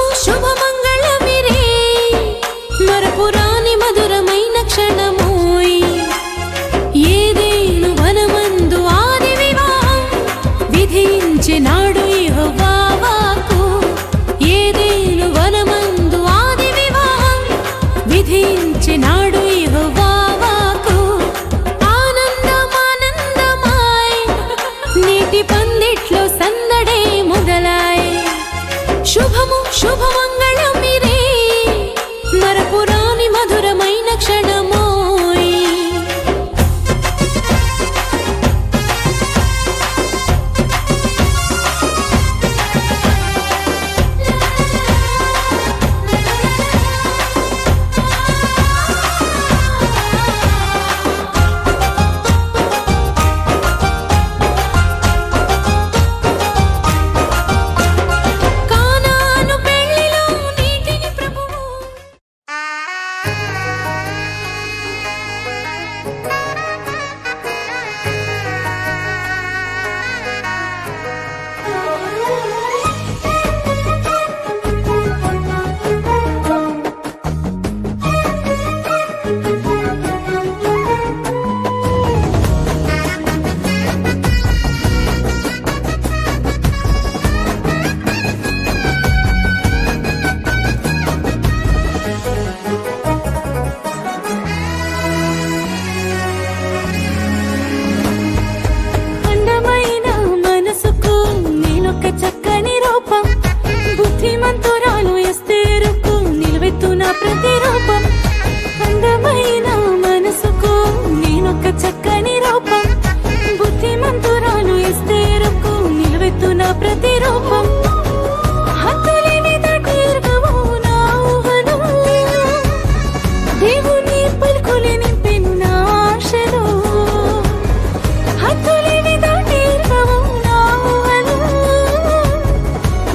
శుభము శుభమంగళమిరే మరపురాని మధురమైన క్షణమోయ్ ఏదేను వనమందు ఆది వివాహం విధించినాడు యెహోవా వాక్కు ఏదేను వనమందు ఆది వివాహం విధించినాడు యెహోవా వాక్కు ఆనందమానందమాయ్ నీటి పందిట్లో సందడే మొదలాయ్ శుభము శుభమంగళమిరే మరపురాని మధురమైన క్షణమోయ్ కానాను పెళ్లిలో నీటిని ప్రభువు అందమైన మనసుకు నేనొక చక్కని రూపం బుద్ధిమంతురాలు ఎస్తేరుకు నిలువెత్తున ప్రతిరూపం అందమైన మనసుకు నేనొక చక్కని రూపం బుద్ధిమంతురాలు ఎస్తేరుకు నిలువెత్తున ప్రతిరూపం హద్దులేని దాటెరుగవు నా ఊహలు దేవుని పలుకులు నింపెను నా ఆశలు హద్దులేని దాటెరుగవు నా ఊహలు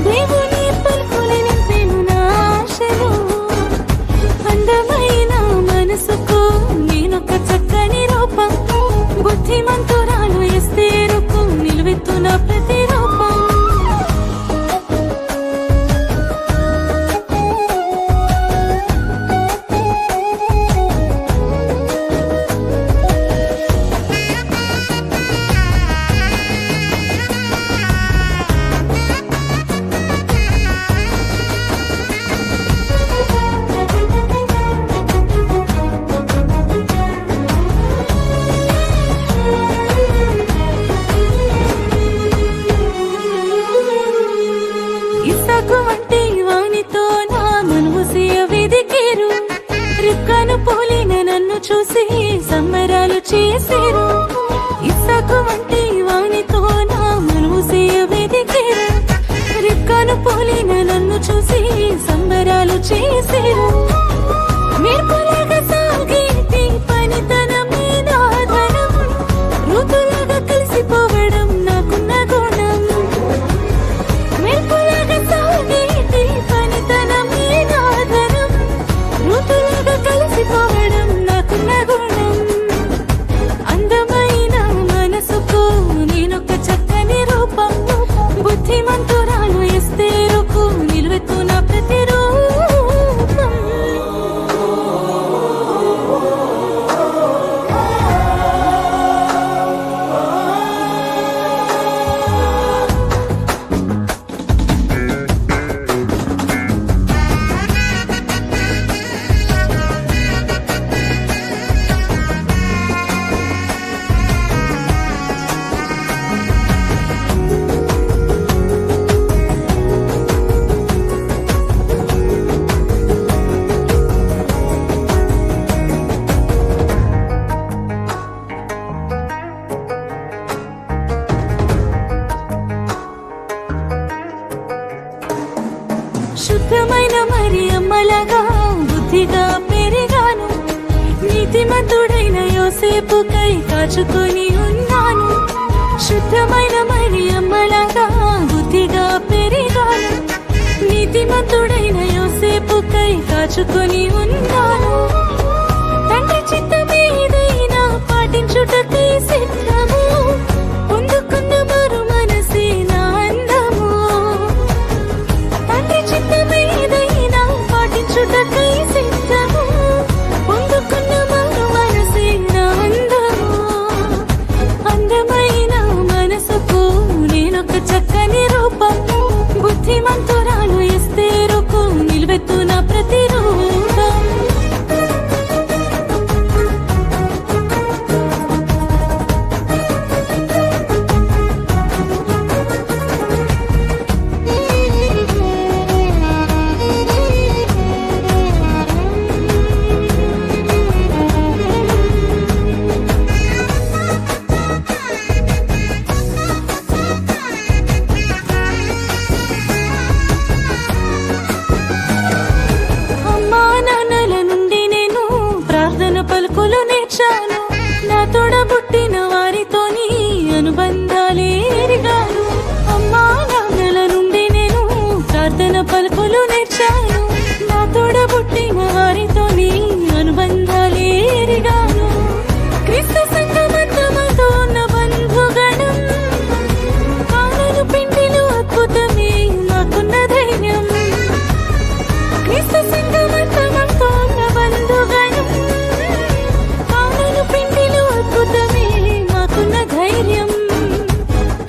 దేవుని పలుకులు నింపెను నా ఆశలు అందమైన మనసుకు నేనొక చక్కని రూపం బుద్ధిమంతురాలు ఎస్తేరుకు నిలువెత్తున ప్రతిరూపం ఇస్సాకు వంటి వానితో నా మనుమసియ వెదికేరు రిబ్కాను పోలిన నన్ను చూసి సంబరాలు చేసేరు ఇస్సాకు వంటి వానితో నా మనుమసియ వెదికేరు రిబ్కాను పోలిన నన్ను చూసి సంబరాలు చేసేరు మెరుపులాగా సాగేటి పనితనమే నా ధనం ఋతులాగా కలిసిపోవడం నాకున్న గుణం మెరుపులాగా సాగేటి పనితనమే నా ధనం ఋతులాగా కలిసిపోవడం నాకున్న గుణం అందమైన మనసుకు నేనొక చక్కని రూపం బుద్ధిమంతురాలు ఎస్తేరుకు నిలువెత్తున ప్రతిరూపం శుద్ధమైన మరియమ్మలాగా బుద్ధిగా పెరిగాను నీతిమంతుడైన యోసేపుకై కాచుకొని ఉన్నాను శుద్ధమైన మరియమ్మలాగా బుద్ధిగా పెరిగాను నీతిమంతుడైన యోసేపుకై కాచుకొని ఉన్నాను తండ్రి చిత్తమేదైనా పాటించుటకై సిద్ధము పొందుకున్న మరు మనసే నా అందము తండ్రి చిత్తమే నేర్చాను. నా తోడబుట్టిన వారితోని అనుబంధాలే ఎరిగాను. అమ్మా నాన్నల నుండి నేను ప్రార్థన పలుకులు నేర్చాను. నా తోడబుట్టిన వారితోని అనుబంధాలే ఎరిగాను. క్రీస్తు సంఘమంతమంతో ఉన్న బంధుగణం, కానులు పిండిలు అద్భుతమే మాకున్న ధైర్యం. క్రీస్తు సంఘమంతమంతో ఉన్న బంధుగణం, కానులు పిండిలు అద్భుతమే మాకున్న ధైర్యం.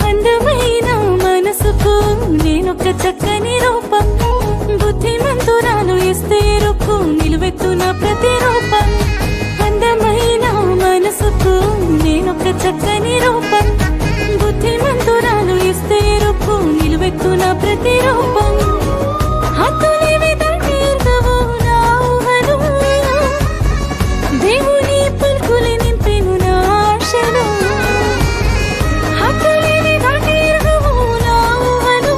అందమైన మనసుకు నేనొక చక్కని రూపం, బుద్ధిమంతురాలు ఇస్తే రుక్కు నిలువెత్తున ప్రతిరూపం. అందమైన మనసుకు నేనొక చక్కని రూపం, బుద్ధిమంతురాలు ఇస్తే రుక్కు నిలువెత్తున ప్రతిరూపం. హద్దులేవి దాటేర్దవు నా ఊహలు, దేవుని పలుకులు నింపెను నా ఆశలు. హద్దులేవి దాటేర్దవు నా ఊహలు,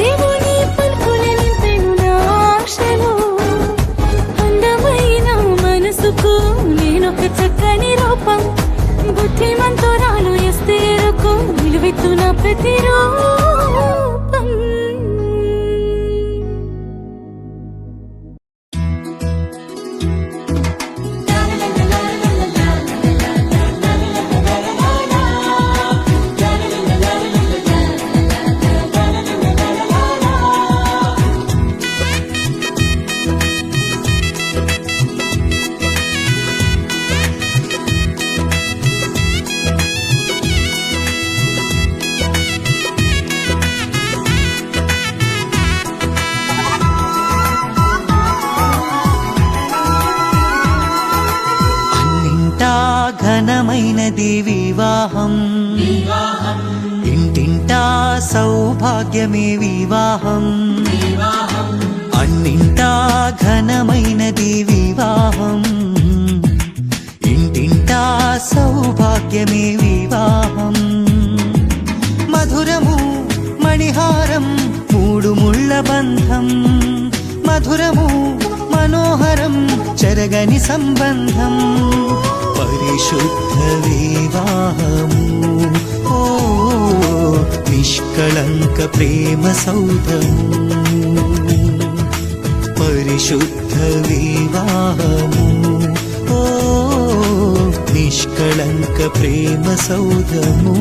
దేవుని పలుకులు నింపెను నా ఆశలు. అందమైన మనసుకు నేనొక చక్కని రూపం, బుద్ధిమంతురాలు ఇస్తే రుక్కు నిలువెత్తున ప్రతిరూపం. ఘనమైనది వివాహం, ఇంటింటా సౌభాగ్యమే వివాహం. అన్నింటా ఘనమైనది వివాహం, ఇంటింటా సౌభాగ్యమే వివాహం. మధురము మణిహారం మూడు ముళ్ళ బంధం, మధురము మనోహరం చెరగని సంబంధం. పరిశుద్ధ వివాహము ఓ నిష్కళంక ప్రేమ సౌధము. పరిశుద్ధ వివాహము ఓ నిష్కళంక ప్రేమ సౌధము.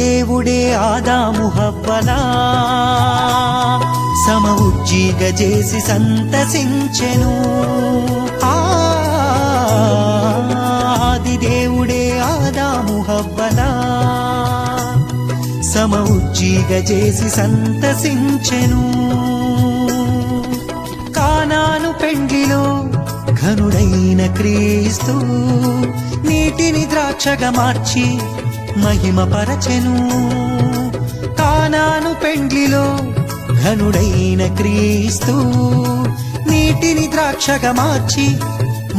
దేవుడే ఆదాము హవ్వలా సమ ఉజ్జీగ చేసి సంతసించెను. ఆది దేవుడే ఆదాము హవ్వలా సమ ఉజ్జీగ చేసి సంతసించెను. కానాను పెండ్లిలో ఘనుడైన క్రీస్తు నీటిని ద్రాక్షగా మార్చి మహిమ పరచెను. కానాను పెండ్లిలో ఘనుడైన క్రీస్తు నీటిని ద్రాక్షగా మార్చి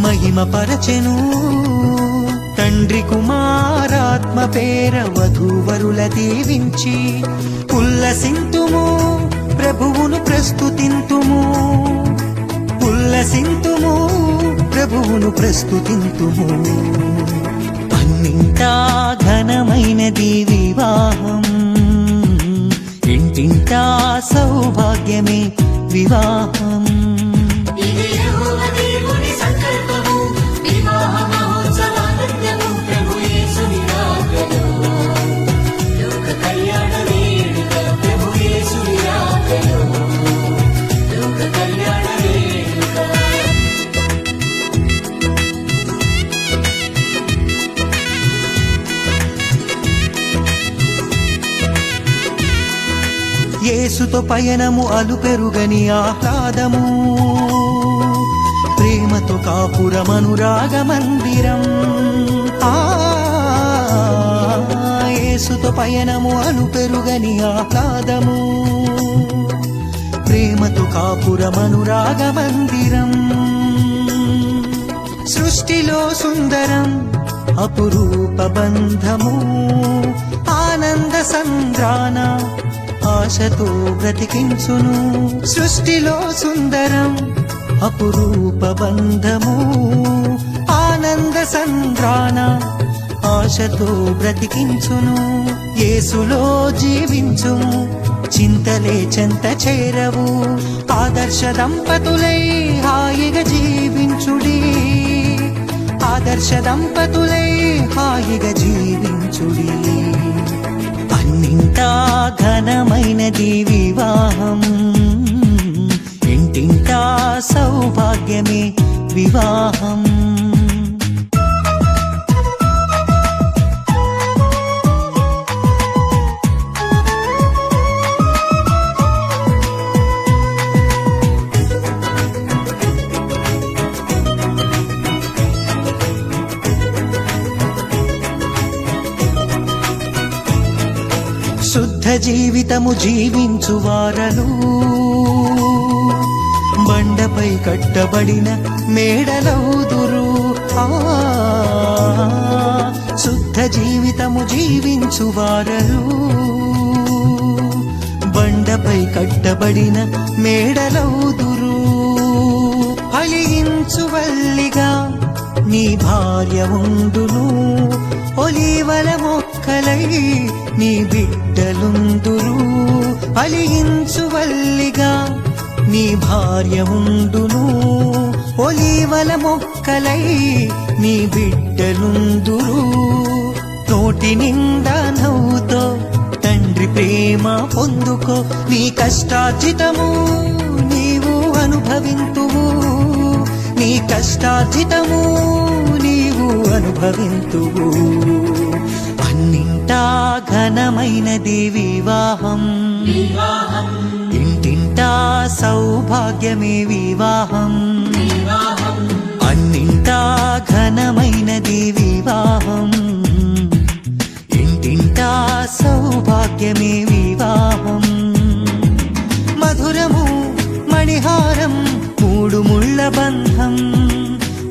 మహిమ పరచెను. తండ్రి కుమారాత్మ పేర వధూవరుల దీవించి ఉల్లసింతుము ప్రభువును ప్రస్తుతింతుము. ఉల్లసింతుము ప్రభువును ప్రస్తుతింతుము. అన్నింటా ఘనమైనది వివాహం, ఇంటింటా సౌభాగ్యమే వివాహం. యేసుతో పయనము అలుపెరుగని ఆహ్లాదము, ప్రేమతో కాపురమనురాగ మందిరం. యేసుతో పయనము అలు పెరుగని ఆహ్లాదము ప్రేమతో కాపురమనురాగ మందిరం సృష్టిలో సుందరం అపురూప బంధము ఆనంద సంద్రాన ఆశతో బ్రతికించును సృష్టిలో సుందరం అపురూప బంధము ఆనంద సంద్రాన ఆశతో బ్రతికించును యేసులో జీవించుము చింతలే చెంత చేరవు ఆదర్శ దంపతులై హాయిగా జీవించుడి ఆదర్శ దంపతులై హాయిగా జీవించుడి అన్నింటా ఘనమైనది వివాహం ఇంటింటా సౌభాగ్యమే వివాహం శుద్ధ జీవితము జీవించు వారలు బండపై కట్టబడిన మేడలౌదురు శుద్ధ జీవితము జీవించు వారలు బండపై కట్టబడిన మేడలౌదురు ఫలించు వల్లిగా నీ భార్య ఉండును ఒలీవల మొక్కలై నీ బిడ్డలుందురు ఫలించు వల్లిగా నీ భార్య ఉండును ఒలీవల మొక్కలై నీ బిడ్డలుందురు నోటి నిండా నవ్వుతో తండ్రి ప్రేమ పొందుకో నీ కష్టార్జితము నీవు అనుభవింతువు నీ కష్టార్జితము నీవు అనుభవింతువు అన్నింటా ఘనమైనది వివాహం ఇంటింటా సౌభాగ్యమే వివాహం అన్నింటా ఘనమైనది వివాహం ఇంటింటా సౌభాగ్యమే వివాహం మధురము మణిహారం మూడు ముళ్ళ బంధం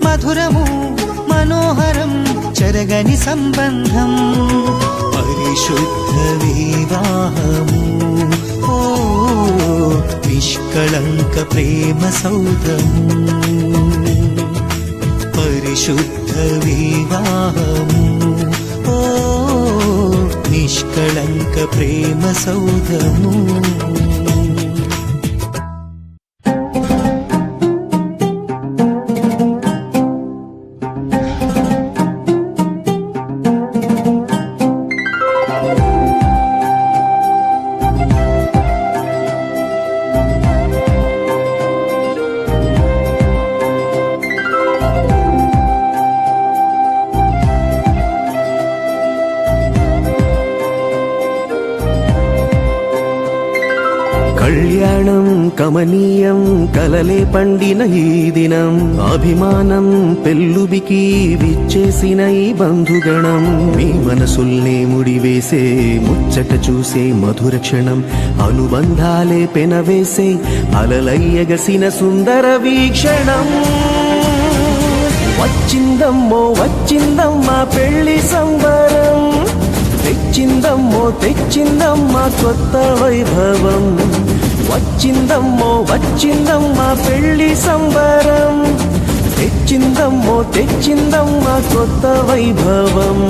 మధురము మనోహరం చెరగని సంబంధం పరిశుద్ధ వివాహము ఓ నిష్కళంక ప్రేమ సౌధము పరిశుద్ధ వివాహము ఓ నిష్కళంక ప్రేమ సౌధము కళ్యాణం కమనీయం కలలే పండిన ఈ దినం అభిమానం పెల్లుబికి విచ్చేసిన ఈ బంధుగణం మీ మనసుల్నే ముడివేసే ముచ్చట చూసే మధుర క్షణం అనుబంధాలే పెనవేసే అలలయ్యగసిన సుందర వీక్షణం వచ్చిందమ్మో వచ్చిందమ్మా పెళ్లి సంబరం తెచ్చిందమ్మో తెచ్చిందమ్మా కొత్త వైభవం వచ్చిందమ్మో వచ్చిందమ్మా పెళ్లి సంబరం తెచ్చిందమ్మో తెచ్చిందమ్మా కొత్త వైభవం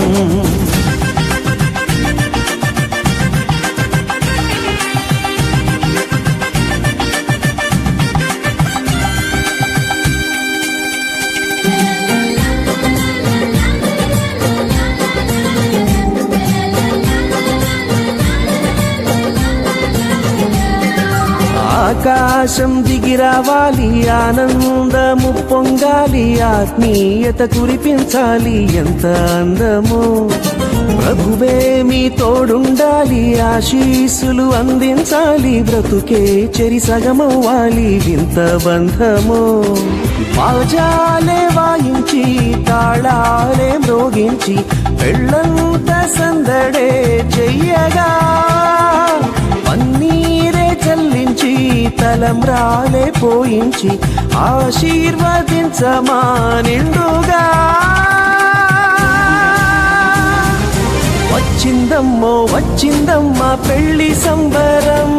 ఆకాశం దిగిరావాలి ఆనందము పొంగాలి ఆత్మీయత కురిపించాలి ఎంత అందమో ప్రభువే మీ తోడుండాలి ఆశీస్సులు అందించాలి బ్రతుకే చెరి సగమవ్వాలి వింత బంధమో బాజాలే వాయించి తాళాలే మ్రోగించి పెళ్ళంత సందడే చెయ్యగా పన్నీరే చల్లించి తలంబ్రాలే పోయించి ఆశీర్వదించమా నిండుగా వచ్చిందమ్మో వచ్చిందమ్మ పెళ్లి సంబరం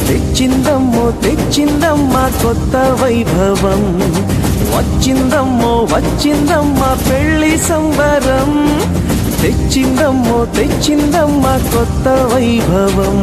తెచ్చిందమ్మో తెచ్చిందమ్మ కొత్త వైభవం వచ్చిందమ్మో వచ్చిందమ్మ పెళ్లి సంబరం తెచ్చిందమ్మో తెచ్చిందమ్మ కొత్త వైభవం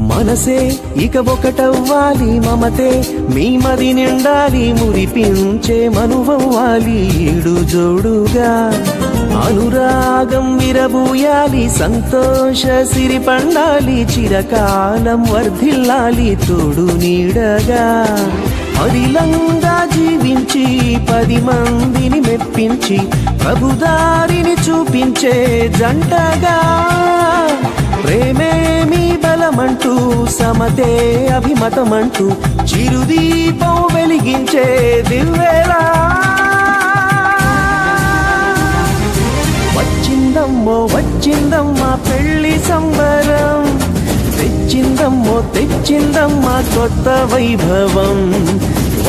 మనసే ఇక ఒకటవ్వాలి మమతే మీ మది నిండాలి మురిపించే మనువవ్వాలి ఈడు జోడుగా అనురాగం విరబూయాలి సంతోష సిరి పండాలి చిరకాలం వర్ధిల్లాలి తోడు నీడగా అడిలంగా జీవించి 10 మందిని మెప్పించి ప్రభుదారిని చూపించే జంటగా ప్రేమే మీ బలమంటూ సమతే అభిమతమంటూ చిరుదీపం వెలిగించే దివ్వేలా వచ్చిందమ్మో వచ్చిందమ్మ పెళ్లి సంబరం తెచ్చిందమ్మో తెచ్చిందమ్మ కొత్త వైభవం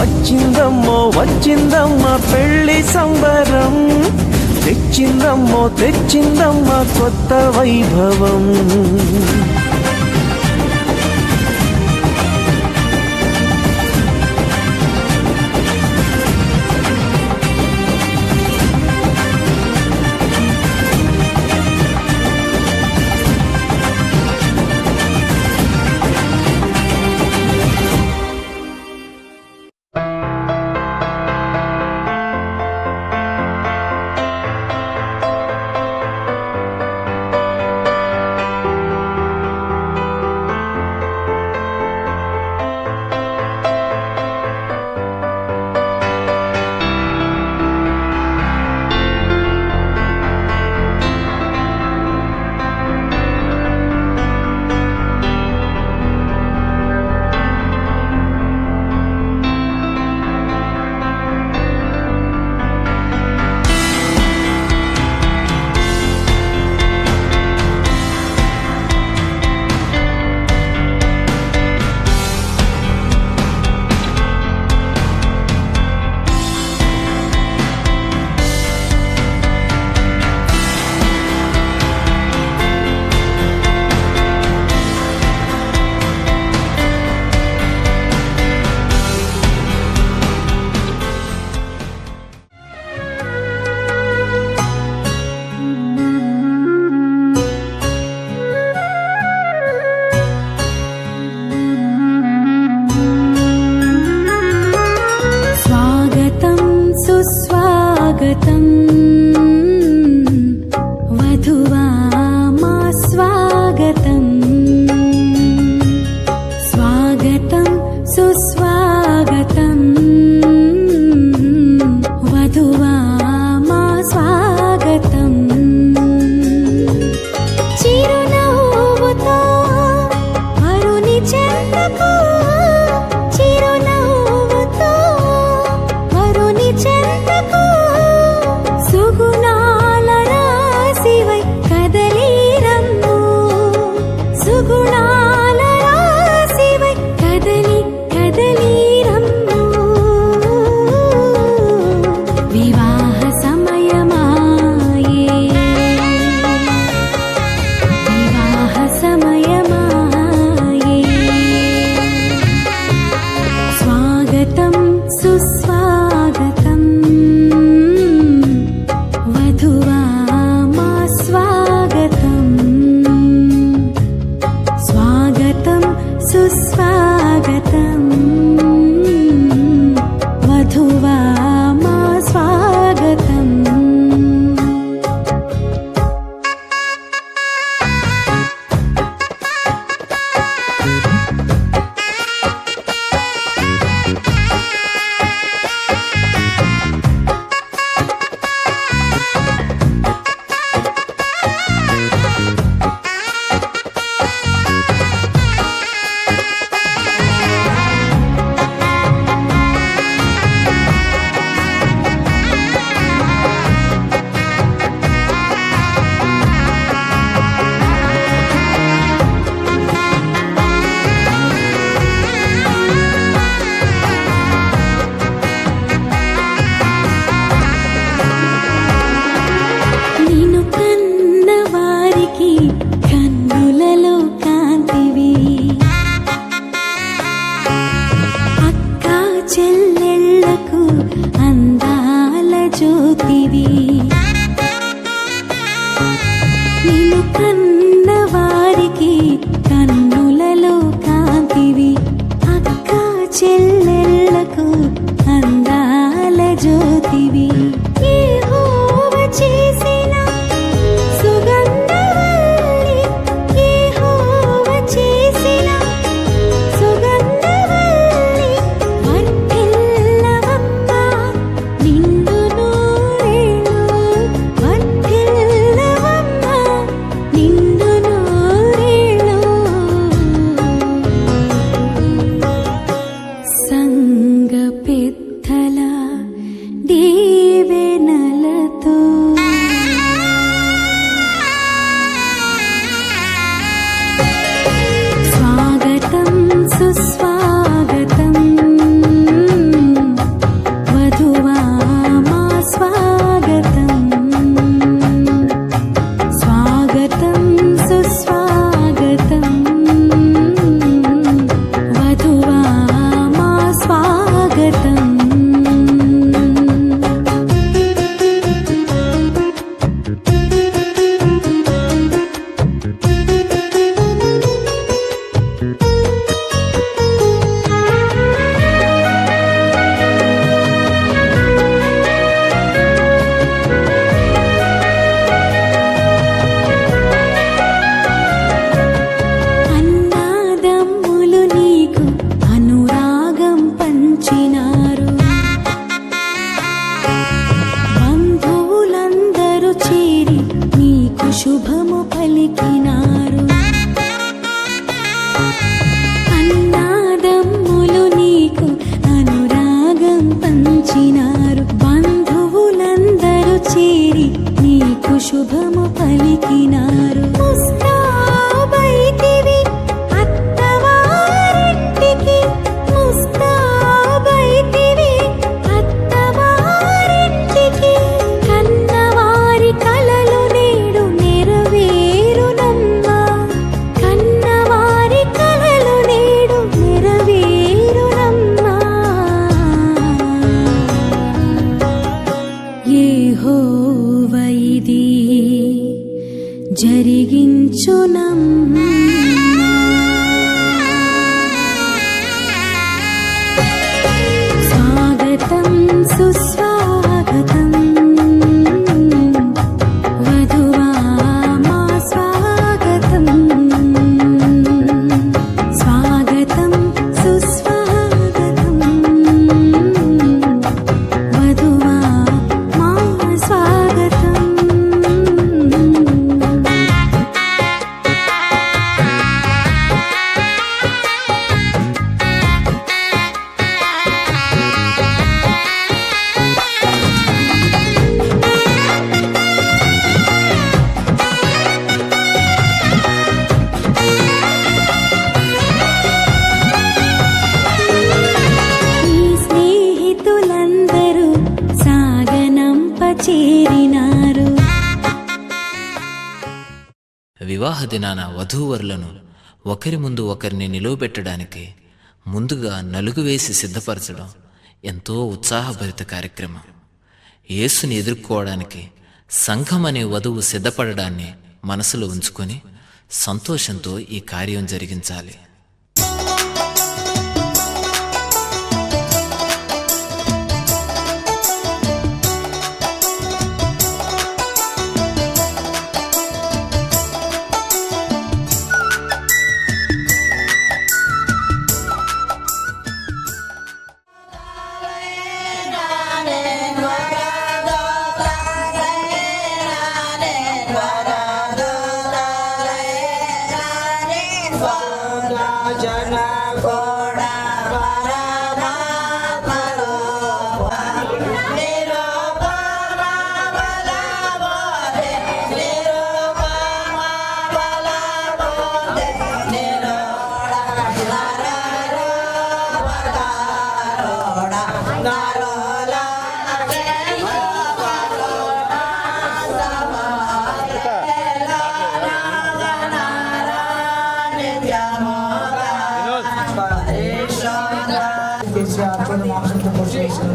వచ్చిందమ్మో వచ్చిందమ్మ పెళ్లి సంబరం తెచ్చిందమ్మో తెచ్చిందమ్మ కొత్త వైభవం శుభము పలికినారు. ముస్తాబైతివి అత్తవారింటికి, ముస్తాబైతివి అత్తవారింటికి. కన్నవారి కలలు నేడు నెరవేరునమ్మా, కన్నవారి కలలు నేడు నెరవేరునమ్మా. యెహోవా ఇది జరిగించునమ్మా. స్వాగతం సుస్వాగతం వధువా మా స్వాగతం, స్వాగతం సుస్వాగతం వధువా మా స్వాగతం. ఈ స్నేహితులందరూ సాగనంప చేరినారు. వివాహ దినాన వధూవరులను ఒకరి ముందు ఒకరిని నిలువబెట్టడానికి ముందుగా నలుగు వేసి సిద్ధపరచడం ఎంతో ఉత్సాహభరిత కార్యక్రమం. యేసుని ఎదుర్కోవడానికి సంఘం అనే వధువు సిద్ధపడడాన్ని మనసులో ఉంచుకొని సంతోషంతో ఈ కార్యం జరిగించాలి.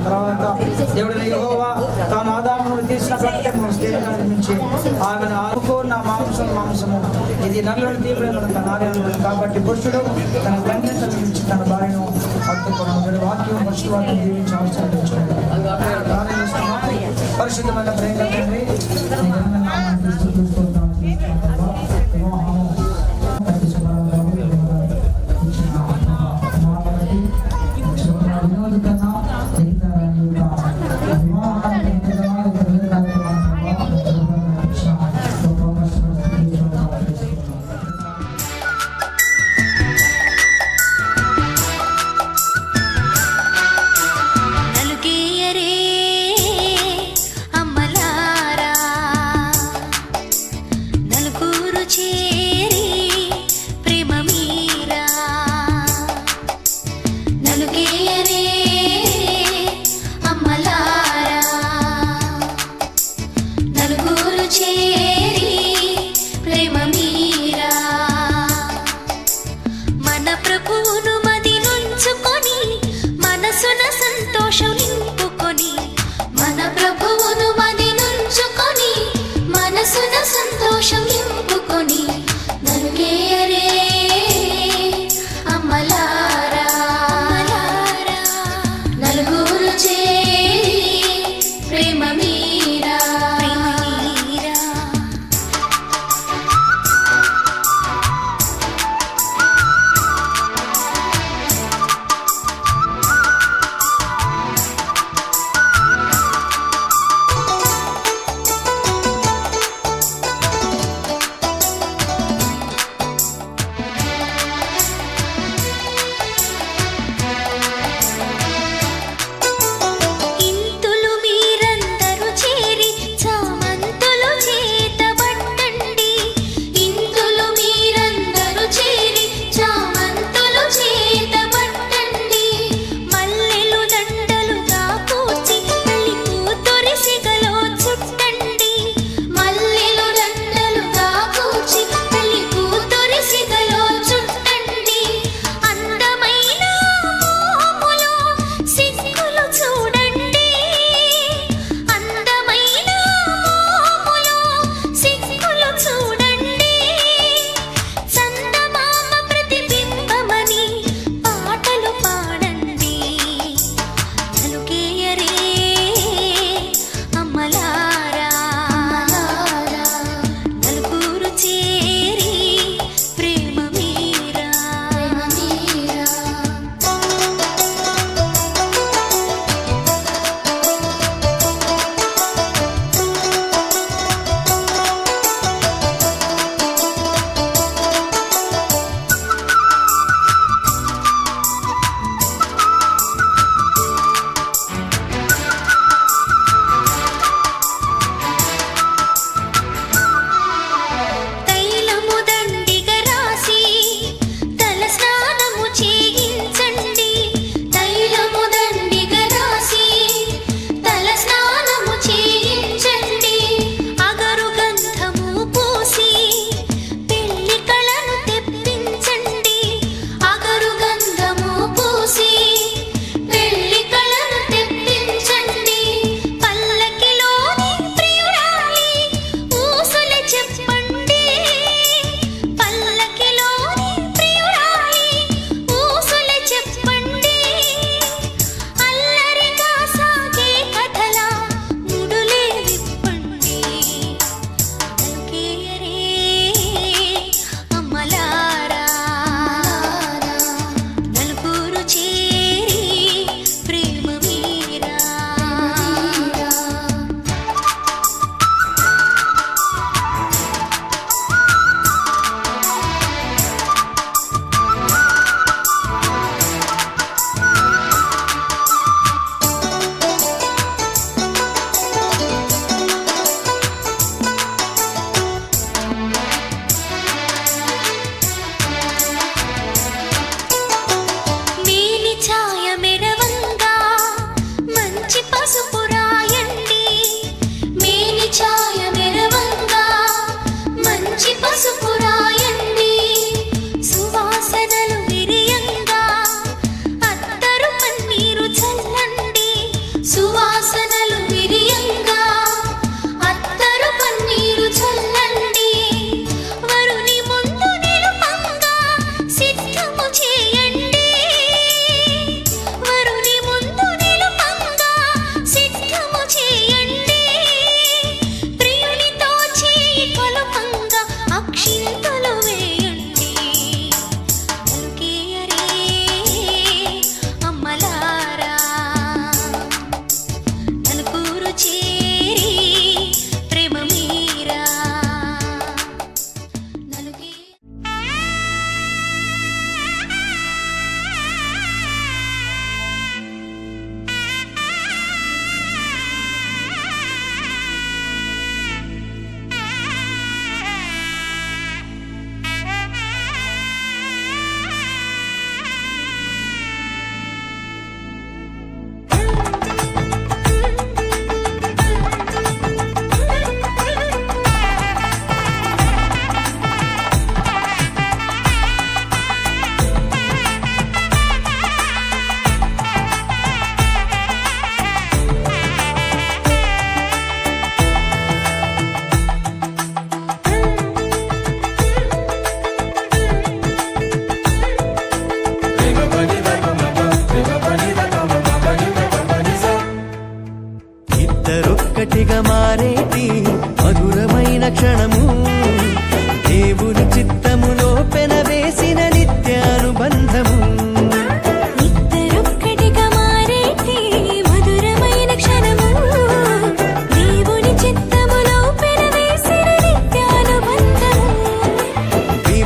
తర్వాత దేవుడు యెహోవా తాను ఆదామును తీసిన ప్రకటన నుంచి ఆమెను ఆనుకున్న మాంసము ఇది నల్లని తీవ్రమైన తన ఆలయంలో కాబట్టి పురుషుడు తన తండ్రి నుంచి తన భార్యను హత్తుకున్నాడు. వాక్యం పురుషుడు వాక్యం జీవించి అవసరం పరిశుద్ధమైన ప్రేమ తండ్రి నలుగేయరే అమ్మలారా, నలుగు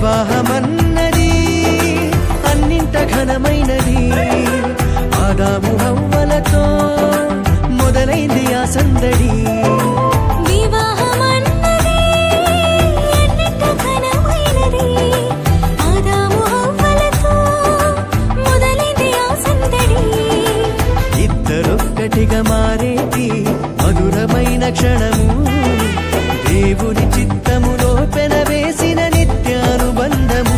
వివాహమన్నది అన్నింట ఘనమైనది. ఆదాము హవ్వలతో మొదలైంది ఆ సందడి. వివాహమన్నది అన్నింట ఘనమైనది. ఆదాము హవ్వలతో మొదలైంది ఆ సందడి. ఇద్దరొక్కటిగా మారేటి మధురమైన క్షణము, దేవుని చిత్తములో పెనవేసిన నిత్యానుబంధము.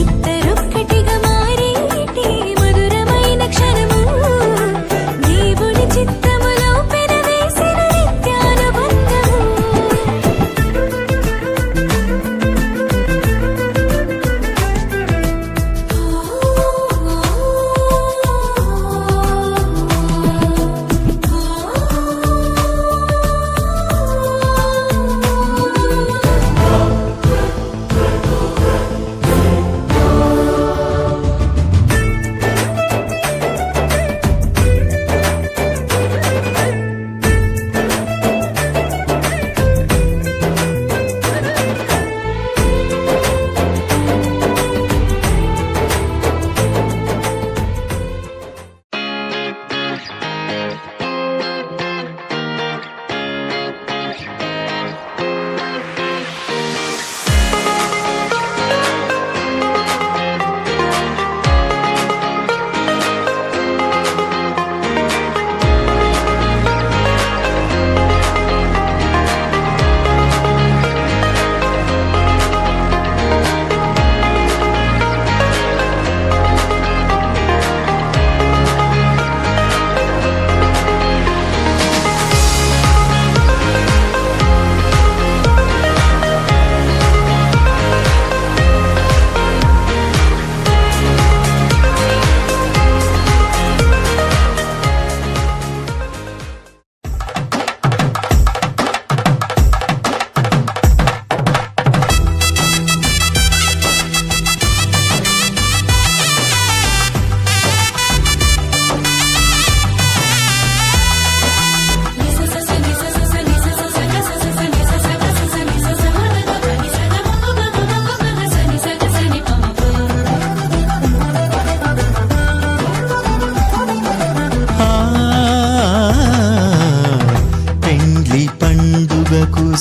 ఇద్దరొక్కటిగా మారేటి మధురమైన క్షణము, దేవుని చిత్తములో పెనవేసిన నిత్యానుబంధము.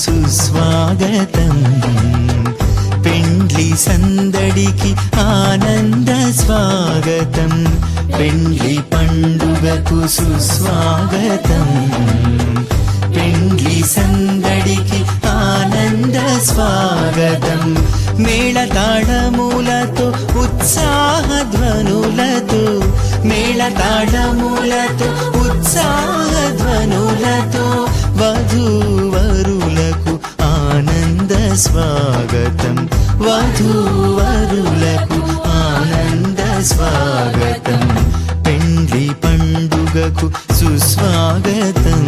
సుస్వాగతం. పెండ్లి సందడికి ఆనంద స్వాగతం. పెండ్లి పండుగకు సుస్వాగతం. పెండ్లి సందడికి ఆనంద స్వాగతం. మేళతాళములతో ఉత్సాహధ్వనులతో, మేళతాళములతో ఉత్సాహధ్వనులతో వధూవరులకు ఆనంద స్వాగతం. వధూవరులకు ఆనంద స్వాగతం. పెండ్లి పండుగకు సుస్వాగతం.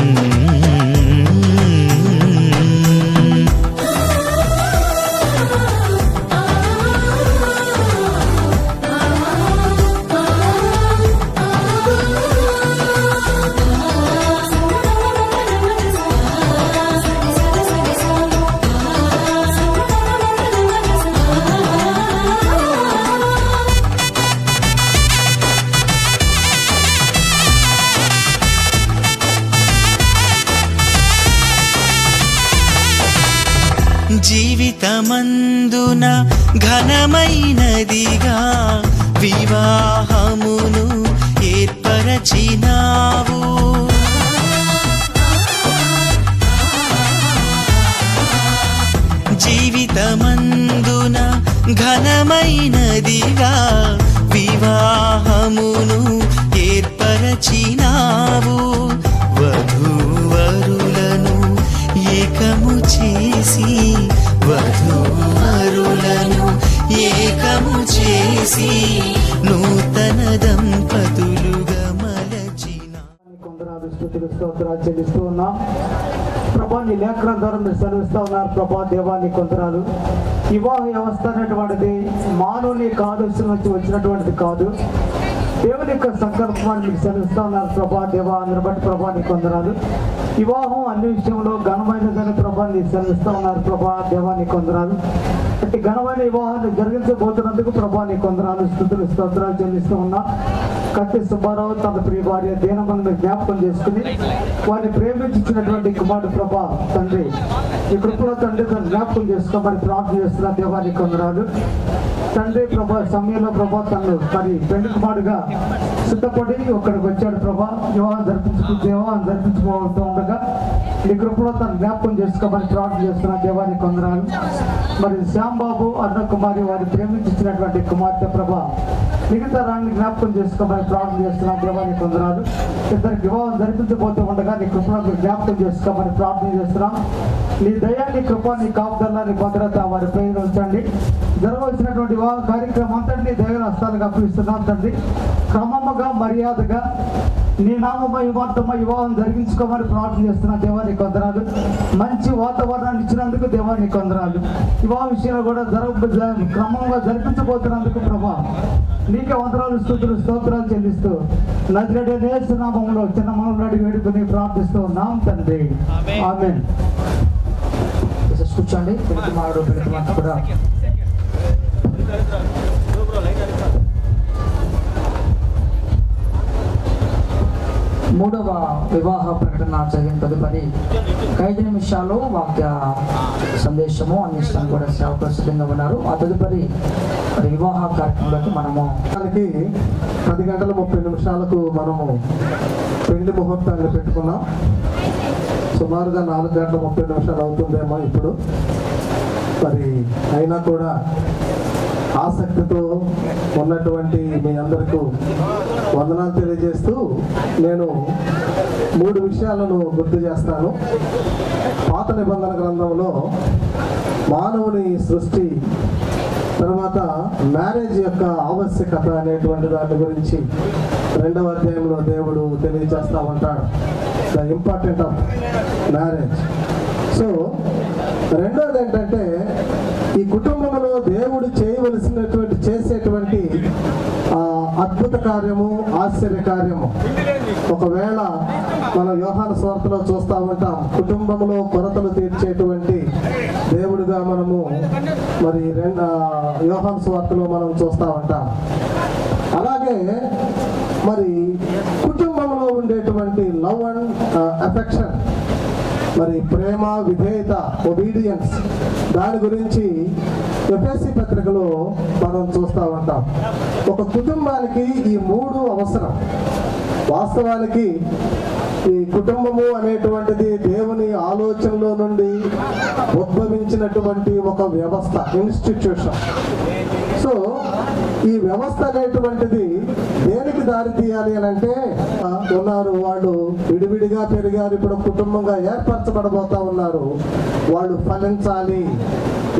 జీవితమందున ఘనమైనదిగా వివాహమును ఏర్పరచినావు. జీవితమందున ఘనమైనదిగా వివాహమును ఏర్పరచినావు. వధూవరులను ఏకము చేసి, వధూవరులను ఏకము చేసి నూతన దంపతులుగా మలచిన. కొందరు స్తుతులు స్తోత్రాలు చెల్లిస్తూ ఉన్నాం ప్రభా. నీ లేఖల ద్వారా మీరు సెలవిస్తూ ఉన్నారు ప్రభా. దేవాన్ని కొందరాలు వివాహ వ్యవస్థ అనేటువంటిది మానవుని యొక్క ఆలోచన నుంచి వచ్చినటువంటిది కాదు. దేవుని యొక్క సంకల్పాన్ని మీకు సెలవిస్తూ ఉన్నారు ప్రభా. దేవా అందరి బట్టి ప్రభా నీ కొందరాలు. వివాహం అన్ని విషయంలో ఘనమైనదని ప్రభా నీ సెలవిస్తూ ఉన్నారు ప్రభా. దేవా నీ కొందరాలు. అట్టి ఘనమైన వివాహాన్ని జరిగించబోతున్నందుకు ప్రభా నీ కొందనాలు స్తుతులు స్తోత్రాలు చెల్లిస్తూ ఉన్నా. కత్తి సుబ్బారావు తన ప్రియ భార్య దీనమ్మను జ్ఞాపకం చేసుకుని వారిని ప్రేమించినటువంటి కుమారుడు ప్రభా తండ్రి ఈ కృపలో తండ్రి తను జ్ఞాపకం చేసుకోమని ప్రార్థన చేస్తున్న దేవానికి కొందనాలు తండ్రి ప్రభా సమయంలో ప్రభా తను మరి పెళ్లి కుమారుడుగా సిద్ధపడి ఒక్కడికి వచ్చాడు ప్రభా వివాహం జరిపించుకోవడం ఉండగా ఈ కృపలో తను జ్ఞాపకం చేసుకోమని ప్రార్థన చేస్తున్న దేవానికి కొందనాలు. మరి శ్యాంబాబు అరుణ కుమారి వారి ప్రేమించినటువంటి కుమార్తె ప్రభా మిగతా రాణిని జ్ఞాపకం చేసుకోమని ప్రార్థన చేస్తున్న దేవానికి కొందనాలు. ఇద్దరికి వివాహం జరిపించబోతూ ఉండగా నీ కృపను జ్ఞాపకం చేసుకోమని ప్రార్థన చేస్తున్నాం. నీ దయా నీ కృప నీ కాపుదల నీ భద్రత వారి పేరు ఉంచండి. జరగవలసినటువంటి వివాహ కార్యక్రమం అంతటి దైవ హస్తాలకు అప్పగిస్తున్నాం తండ్రి. క్రమముగా మర్యాదగా నీ నామమై వివాహం జరిగించుకోమని ప్రార్థన చేస్తున్న దేవానికి వందనాలు. మంచి వాతావరణాన్ని ఇచ్చినందుకు దేవానికి వందనాలు. వివాహ విషయంలో కూడా క్రమంగా జరిపించబోతున్నందుకు ప్రభా నీకే వందనాలు స్తుతులు స్తోత్రాలు చెల్లిస్తూ నజరేయుడైన యేసు నామములో చిన్న మనవులు అడిగి వేడుకొని ప్రార్థిస్తూ ఉన్నాం తండ్రి. ఆమేన్. కూర్చోండి. పెళ్లి కుమారుడు పెళ్లి కుమార్తె కూడా మూడవ వివాహ ప్రకటన జరిగిన తదుపరి 5 నిమిషాలు వాక్య సందేశము అందించడానికి కూడా సేవకులు సిద్ధంగా ఉన్నారు. ఆ తదుపరి వివాహ కార్యక్రమాలకు మనము 10:30 మనము పెళ్లి ముహూర్తాన్ని పెట్టుకున్నాం. సుమారుగా 4:30 అవుతుందేమో ఇప్పుడు. మరి అయినా కూడా ఆసక్తితో ఉన్నటువంటి మీ అందరికీ వందనాలు తెలియజేస్తూ నేను 3 విషయాలను గుర్తు చేస్తాను. పాత నిబంధన గ్రంథంలో మానవుని సృష్టి, తర్వాత మ్యారేజ్ యొక్క ఆవశ్యకత అనేటువంటి దాని గురించి 2వ అధ్యాయంలో దేవుడు తెలియజేస్తూ ఉంటాడు. The important of marriage. So రెండోది ఏంటంటే ఈ కుటుంబంలో దేవుడు చేసేటువంటి అద్భుత కార్యము, ఆశ్చర్య కార్యము. ఒకవేళ మనం యోహాను సువార్తలో చూస్తూ ఉంటాం, కుటుంబంలో కొరతలు తీర్చేటువంటి దేవుడుగా మనము మరి యోహాను సువార్తలో మనం చూస్తూ ఉంటాం. అలాగే మరి కుటుంబంలో ఉండేటువంటి లవ్ అండ్ అఫెక్షన్, మరి ప్రేమ, విధేయత, ఒబీడియన్స్, దాని గురించి ఎఫెసీ పత్రికలో మనం చూస్తూ ఉంటాం. ఒక కుటుంబానికి ఈ 3 అవసరం. వాస్తవానికి ఈ కుటుంబము అనేటువంటిది దేవుని ఆలోచనలో నుండి ఉద్భవించినటువంటి ఒక వ్యవస్థ, ఇన్స్టిట్యూషన్. సో ఈ వ్యవస్థ అనేటువంటిది దేనికి దారి తీయాలి అని అంటే ఉన్నారు వాళ్ళు విడివిడిగా పెరిగారు, ఇప్పుడు కుటుంబంగా ఏర్పరచబడబోతా ఉన్నారు. వాళ్ళు ఫలించాలి,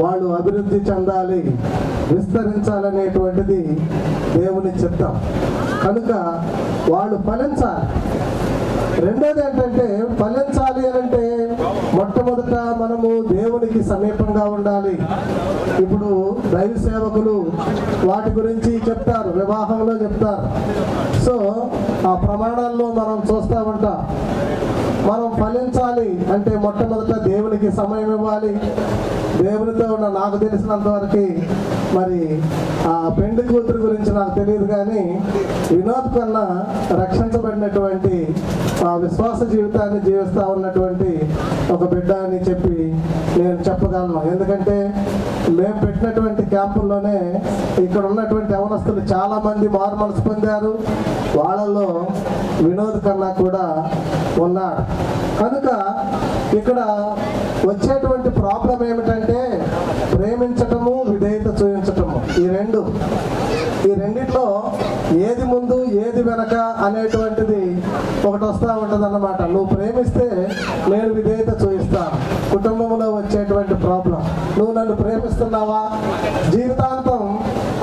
వాళ్ళు అభివృద్ధి చెందాలి, విస్తరించాలనేటువంటిది దేవుని చిత్తం. కనుక వాళ్ళు ఫలించాలి. రెండోది ఏంటంటే ఫలించాలి అని అంటే మొట్టమొదట మనము దేవునికి సమీపంగా ఉండాలి. ఇప్పుడు దైవ సేవకులు వాటి గురించి చెప్తారు, వివాహంలో చెప్తారు. సో ఆ ప్రమాణాల్లో మనం చూస్తూ ఉంటాం. మనం ఫలించాలి అంటే మొట్టమొదట దేవునికి సమయం ఇవ్వాలి. దేవునితో ఉన్న నాకు తెలిసినంత వరకు మరి ఆ పెండ్లి కూతురు గురించి నాకు తెలియదు, కానీ వినోద్ కన్నా రక్షించబడినటువంటి ఆ విశ్వాస జీవితాన్ని జీవిస్తూ ఉన్నటువంటి ఒక బిడ్డ అని చెప్పి నేను చెప్పగలను. ఎందుకంటే మేము పెట్టినటువంటి క్యాంపుల్లోనే ఇక్కడ ఉన్నటువంటి యవనస్తులు చాలా మంది మారు మనసు పొందారు. వాళ్ళల్లో వినోద్ కన్నా కూడా ఉన్నాడు. కనుక ఇక్కడ వచ్చేటువంటి ప్రాబ్లం ఏమిటంటే ప్రేమించటము, విధేయత చూపించటము. ఈ రెండిట్లో ఏది ముందు ఏది వెనక అనేటువంటిది ఒకటి వస్తూ ఉంటుంది అన్నమాట. నువ్వు ప్రేమిస్తే నేను విధేయత చూపిస్తాను. కుటుంబంలో వచ్చేటువంటి ప్రాబ్లం, నువ్వు నన్ను ప్రేమిస్తున్నావా? జీవితాంతం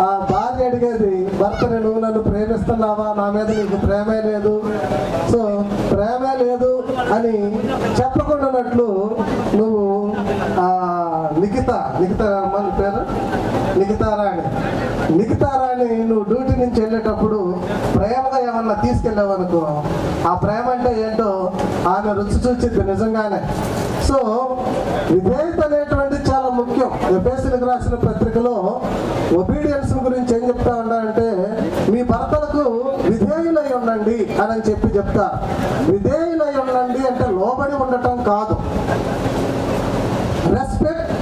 ఆ భార్య అడిగేది భర్తని, నువ్వు నన్ను ప్రేమిస్తున్నావా? నా మీద నీకు ప్రేమే లేదు. సో ప్రేమే లేదు అని చెప్పకుండానట్లు నువ్వు నిఖితారాణి నువ్వు డ్యూటీ నుంచి వెళ్ళేటప్పుడు ప్రేమగా ఏమన్నా తీసుకెళ్ళావనుకో, ఆ ప్రేమ అంటే ఏంటో ఆమె రుచి చూచిద్ది నిజంగానే. సో విధేయత అనేటువంటి చాలా ముఖ్యం. ఎఫెసీయులకు రాసిన పత్రికలో ఒబీడియన్స్ గురించి ఏం చెప్తా ఉన్నారంటే, మీ భర్తలకు విధేయులై ఉండండి అని చెప్పి చెప్తా. విధేయులై ఉండండి అంటే లోబడి ఉండటం కాదు. రెస్పెక్ట్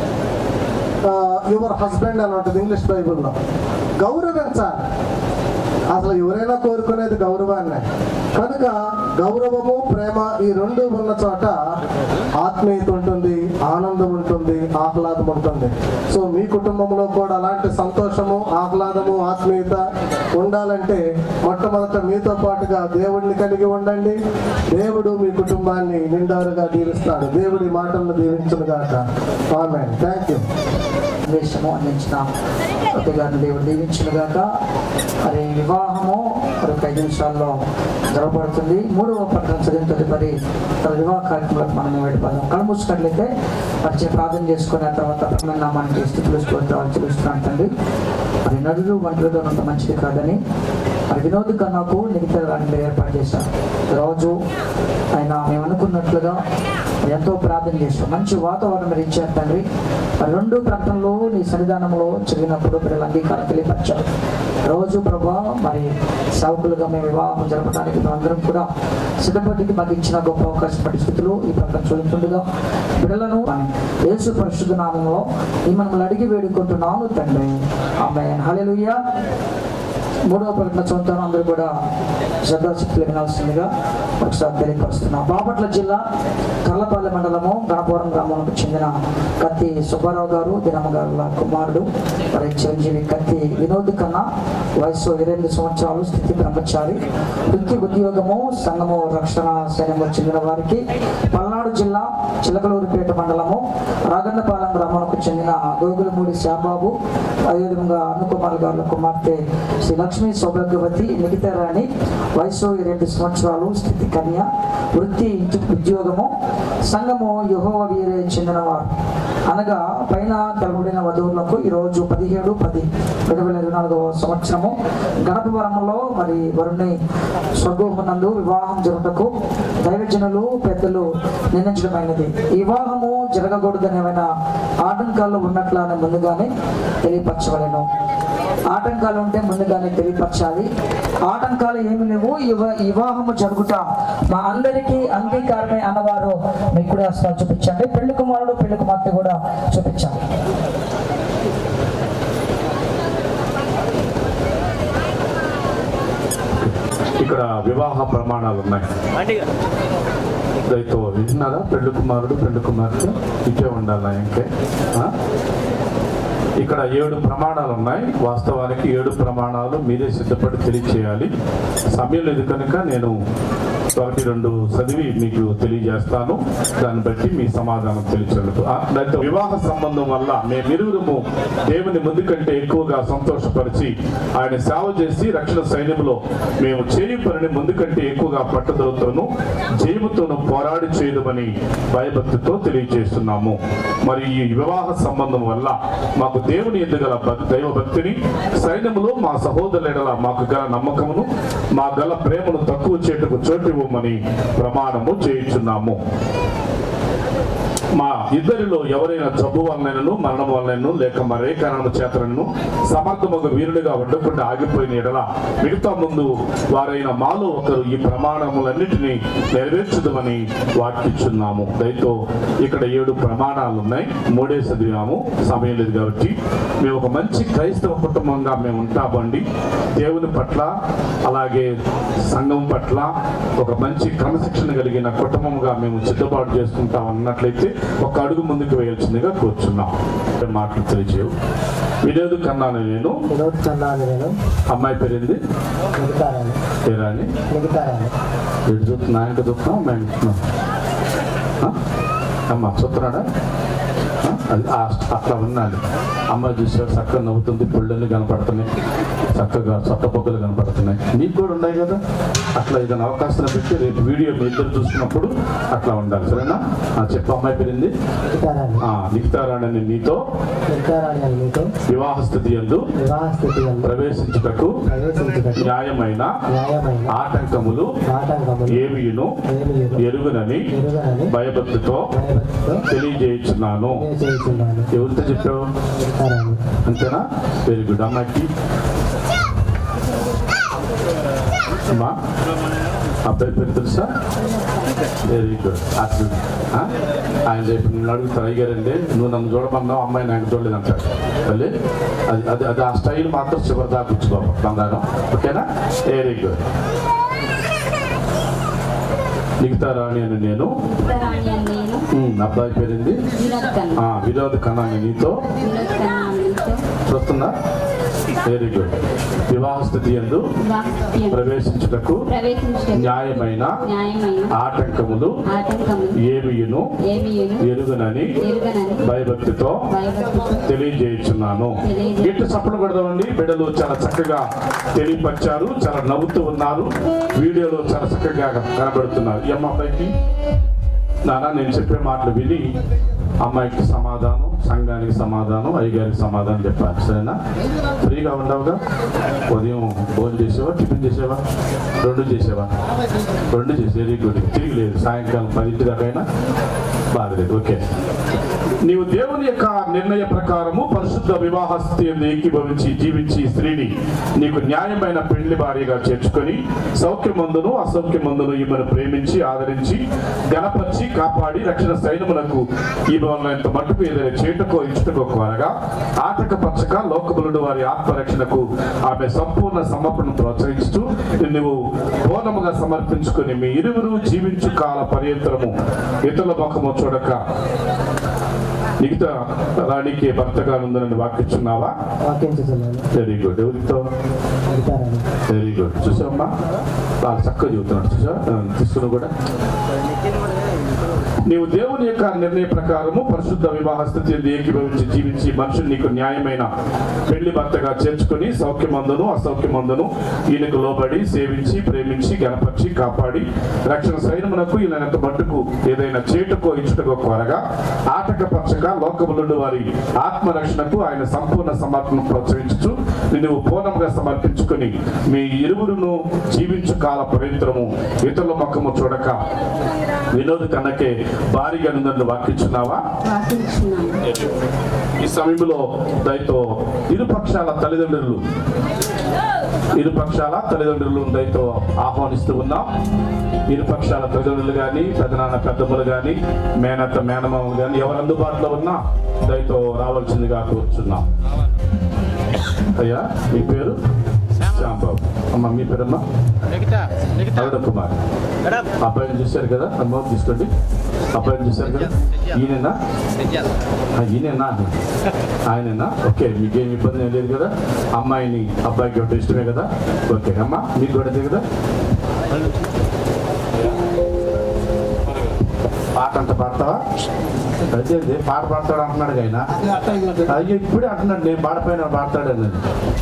యువర్ హస్బెండ్ అని ఉంటుంది ఇంగ్లీష్ బైబుల్లో. గౌరవించాలి. అసలు ఎవరైనా కోరుకునేది గౌరవాన్ని. కనుక గౌరవము, ప్రేమ ఈ రెండు ఉన్న చోట ఆత్మీయత ఉంటుంది, ఆనందం ఉంటుంది, ఆహ్లాదం ఉంటుంది. సో మీ కుటుంబంలో కూడా అలాంటి సంతోషము, ఆహ్లాదము, ఆత్మీయత ఉండాలంటే మొట్టమొదట మీతో పాటుగా దేవుడిని కలిగి ఉండండి. దేవుడు మీ కుటుంబాన్ని నిండారుగా దీవిస్తాడు. దేవుడి మాటలను దీవించును గాక. ఆమేన్. Thank you. సందేశము అందించిన గారిని దేవుడు దీవించును గాక. మరి వివాహము ఒక 5 నిమిషాల్లో జరగబడుతుంది. 3వ ప్రకటన చదివిన తదుపరి వివాహ కార్యక్రమాలకు మనం వెళ్ళిపోదాం. కళ్ళు మూసుకున్నట్లయితే పరిచయం ప్రార్థన చేసుకున్న తర్వాత నామానికి స్థితిలో చూస్తున్నాను తండ్రి. మరి నదులు వంటలతో అంత మంచిది కాదని మరి వినోద్ కన్నాకు నిగితరాన్ని మీరు ఏర్పాటు చేశారు. రోజు ఆయన మేము అనుకున్నట్లుగా ఎంతో ప్రార్థన చేస్తాం. మంచి వాతావరణం మీరు ఇచ్చారు తండ్రి. మరి 2 ప్రకటనలు నీ సన్నిధానంలో చదివినప్పుడు పిల్లలు అంగీకారం తెలియపరిచారు. రోజు ప్రభా మరి సావుకులుగా మేము వివాహం జరపడానికి అందరం కూడా సిద్ధపడికి మాకు ఇచ్చిన గొప్ప అవకాశం పరిస్థితులు ఈ ప్రకటన చూస్తుండగా బిడ్డలను యేసు పరిశుద్ధ నామంలో మిమ్మల్ని అడిగి వేడుకుంటున్నాను తండ్రి. ఆమేన్. హల్లెలూయా. 3వ ప్రకటన చదువుతాను. అందరూ కూడా శ్రద్ధాశక్తులు వినాల్సిందిగా ఒకసారి తెలియపరుస్తున్నాం. బాపట్ల జిల్లా కర్లపల్లి మండలము గణపురం గ్రామానికి చెందిన కత్తి సుబ్బారావు గారు, దినమ్మ గారుల కుమారుడు, మరి చిరంజీవి కత్తి వినోద్ కన్నా, వయసు 22 సంవత్సరాలు, స్థితి బ్రహ్మచారి, వృత్తి ఉద్యోగము సంఘము రక్షణ సైన్యంలో చెందిన వారికి పల్నాడు జిల్లా చిలకలూరిపేట మండలము రాగన్నపాలెం గ్రామానికి చెందిన గోగులమూడి శ్యాంబాబు, అదేవిధంగా అన్నకుమార్ గారుల కుమార్తె శ్రీ లక్ష్మీ సౌభాగ్యవతి నిఖితారాణి, వయసు 22 సంవత్సరాలు, స్థితి కన్య, వృత్తి ఉద్యోగము సంఘము యెహోవా వీరే చెందినవారు. అనగా పైన తెలబడిన వధువులకు ఈరోజు 17/10/2024 సంవత్సరము గణపవరంలో మరి వరుణి స్వర్గోహనందు వివాహం జరుగుటకు దైవజనులు పెద్దలు నిర్ణయించడమైనది. ఈ వివాహము జరగకూడదని ఏమైనా ఆటంకాలు ఉన్నట్లనే ముందుగానే తెలియపరచవలెను. ఆటంకాలు ఉంటే ముందుగానే తెలియపరచాలి. ఆటంకాలు ఏమి లేవు. వివాహము జరుగుట మా అందరికీ అంగీకారమే అన్నవారు మీకు కూడా అసలు చూపించండి. పెళ్లి కుమారుడు పెళ్లి కుమార్తె కూడా చూపించాలి. ఇక్కడ వివాహ ప్రమాణాలు ఉన్నాయి. దయతో విన్నారా? పెళ్లి కుమారుడు పెళ్లి కుమార్తె ఇచ్చే ఉండాలా? ఇంకే ఇక్కడ 7 ప్రమాణాలు ఉన్నాయి. వాస్తవానికి 7 ప్రమాణాలు మీరే సిద్ధపడి తెలియచేయాలి. సమయం లేదు కనుక నేను 1-2 చదివి మీకు తెలియజేస్తాను. దాన్ని బట్టి మీ సమాధానం తెలియచేయలేదు. దాంతో వివాహ సంబంధం వల్ల మేమిరువురము దేవుని ముందు కంటే ఎక్కువగా సంతోషపరిచి ఆయన సేవ చేసి రక్షణ సైన్యంలో మేము చేయు పనిని ముందు కంటే ఎక్కువగా పట్టుదలతోనూ జయముతోనూ పోరాడి చేయదమని భయభక్తితో తెలియజేస్తున్నాము. మరి ఈ వివాహ సంబంధం వల్ల మాకు దేవుని ఎదుగల దైవ భక్తిని, సైన్యములో మా సహోదరుల మాకు గల నమ్మకమును, మా గల ప్రేమను తక్కువ చేటుకు చోటు ఇవ్వమని ప్రమాణము చేయుచున్నాము. మా ఇద్దరిలో ఎవరైనా జబ్బు వలనను మరణం వలనను లేక మరే కారణము చేతనను సమర్థముగా వీరుడిగా ఉండకుండా ఆగిపోయిన ఎడల మిగతా ముందు వారైన మాలో ఒకరు ఈ ప్రమాణములన్నిటినీ నెరవేర్చుదామని వాక్యిస్తున్నాము. దయతో ఇక్కడ 7 ప్రమాణాలు ఉన్నాయి. 3 చదివాము, సమయం లేదు కాబట్టి. మేము ఒక మంచి క్రైస్తవ కుటుంబంగా మేము ఉంటామండి. దేవుని పట్ల అలాగే సంఘం పట్ల ఒక మంచి క్రమశిక్షణ కలిగిన కుటుంబంగా మేము సిద్ధపాటు చేసుకుంటాం అన్నట్లయితే ఒక అడుగు ముందుకు వేయాల్సిందిగా కూర్చున్నాం. మాటలు తెలియజేవు. వినోద్ కన్నాను నేను. అమ్మాయి పేరేంది? పేరాని ఎటు చూస్తున్నా? ఆయన చూస్తున్నాం, మేము చూస్తున్నాం. అమ్మ చూస్తున్నాడా? అది అట్లా ఉన్నాడు. అమ్మాయి చూసారు చక్కగా నవ్వుతుంది, పుల్లలు కనపడుతున్నాయి, చక్కగా చట్టపొక్కలు కనపడుతున్నాయి. మీకు కూడా ఉన్నాయి కదా, అట్లా ఏదైనా అవకాశం పెట్టి రేపు వీడియో మీ ఇద్దరు చూసుకున్నప్పుడు అట్లా ఉండాలి. సరేనా? చెప్పు. అమ్మాయి పేరింది నిఖితారాణి. నీతో వివాహ స్థితి యందు ప్రవేశించుటకు న్యాయమైన ఆటంకములు ఏమీను ఎరుగునని భయభక్తితో తెలియజేయుచున్నాను. ఎవరితో చెప్పావు? అంతేనా? Very good. అమ్మాయికి అమ్మా అబ్బాయి పేరు తెలుసా? Very good. అట్లా ఆయన రేపు నిన్ను అడుగుతాను, అయ్యారండి నువ్వు నన్ను చూడమన్నావు, అమ్మాయి నాకు చూడలేదు అంటాడు. మళ్ళీ అది అది ఆ స్టైల్ మాత్రం చివరి దాకా కూర్చోబాబు బంగారం. ఓకేనా? Very good. నిఖితారాణి అని నేను, అబ్బాయి పేరింది వినోద్ ఖన్నా అని నీతో చూస్తున్నా. Very good. వివాహ స్థితి యందు ప్రవేశించుటకు న్యాయమైన ఆటంకములు ఏమీను ఎరుగనని భయభక్తితో తెలియజేయుచున్నాను. ఇటు చప్పట్లు కొడదామండి. బిడ్డలు చాలా చక్కగా తెలియపరిచారు, చాలా నవ్వుతూ ఉన్నారు, వీడియోలో చాలా చక్కగా కనబడుతున్నారు. ఈ అమ్మాయికి నాన్న నేను చెప్పే మాటలు విని అమ్మాయికి సమాధానం, సంఘానికి సమాధానం, అయ్యగారికి సమాధానం చెప్పాలి. సరేనా? ఫ్రీగా ఉండవుగా. ఉదయం భోజనం చేసేవా, టిఫిన్ చేసేవా? రెండు చేసేవా? రెండు చేసి వెరీ గుడ్. తిరిగి లేదు, సాయంకాలం 10 దాకైనా బాధలేదు. ఓకే. నీవు దేవుని యొక్క నిర్ణయ ప్రకారము పరిశుద్ధ వివాహ స్థితిని ఏకీభవించి జీవించి స్త్రీని నీకు న్యాయమైన పెళ్లి భార్యగా చేర్చుకొని సౌఖ్యమందును అసౌఖ్యమందును ఈమెను ప్రేమించి ఆదరించి గణపరిచి కాపాడి రక్షణ సైన్యములకు ఈమె మట్టుకు ఏదైనా చేటుకో ఇచ్చుటకో కోరగా ఆటకపరచక లోకములుడు వారి ఆత్మరక్షణకు ఆమె సంపూర్ణ సమర్పణను ప్రోత్సహిస్తూ నువ్వు పూర్ణముగా సమర్పించుకొని మీ ఇరువురు జీవించు కాల పర్యంతరము ఇతరుల ముఖము చూడక మిగతా రాణికి భర్తగా ఉందని వాక్యించున్నావా? Very good. ఎవరితో? Very good. చూసామ్మా, బాగా చక్కగా చెబుతున్నాడు. చూసా తీసుకుని కూడా నీవు దేవుని యొక్క నిర్ణయ ప్రకారము పరిశుద్ధ వివాహ స్థితిని ఏకీభవించి జీవించి మనుషులు నీకు న్యాయమైన పెళ్లి భర్తగా చేర్చుకుని సౌఖ్యమందును అసౌఖ్యమందును ఈయనకు లోబడి సేవించి ప్రేమించి గణపరిచి కాపాడి రక్షణ సైన్యమునకు ఈయనంత మట్టుకు ఏదైనా చేటుకో ఇచ్చుటకో కోరగా ఆటకపరచక లోకములుండు వారి ఆత్మరక్షణకు ఆయన సంపూర్ణ సమర్పణ ప్రోత్సహించు నువ్వు పూర్ణంగా సమర్పించుకుని మీ ఇరువురును జీవించు కాల పవిత్రము ఇతరుల ముఖము చూడక వినోద్ కన్నకే భారీగా నన్ను వాక్యించున్నావా? ఈ సమయంలో దయతో ఇరుపక్షాల తల్లిదండ్రులు దయతో ఆహ్వానిస్తూ ఉన్నాం. ఇరుపక్షాల తల్లిదండ్రులు కానీ, పెదనాన్న పెద్దమ్మలు కానీ, మేనత్త మేనమామలు కానీ ఎవరు అందుబాటులో ఉన్నా దయతో రావాల్సిందిగా కోరుచున్నాం. అయ్యా మీ పేరు? శ్యాంబాబు. అమ్మ మీ పేరమ్మా? అరుణ కుమార్. అబ్బాయిని చూశారు కదా, అమ్మ తీసుకోండి. అబ్బాయిని చూశారు కదా, ఈయనేనా? ఆయనేనా? ఓకే, మీకేం ఇబ్బంది ఏం లేదు కదా. అమ్మాయిని అబ్బాయికి ఒకటి ఇష్టమే కదా. ఓకే అమ్మ, మీకు కూడా అదే కదా. పాట అంత పాడతావా? అదే పాట పాడతాడు అంటున్నాడు ఆయన. అయ్యో ఇప్పుడే అంటున్నాడు నేను పాడపోయినా పాడతాడు అన్నది.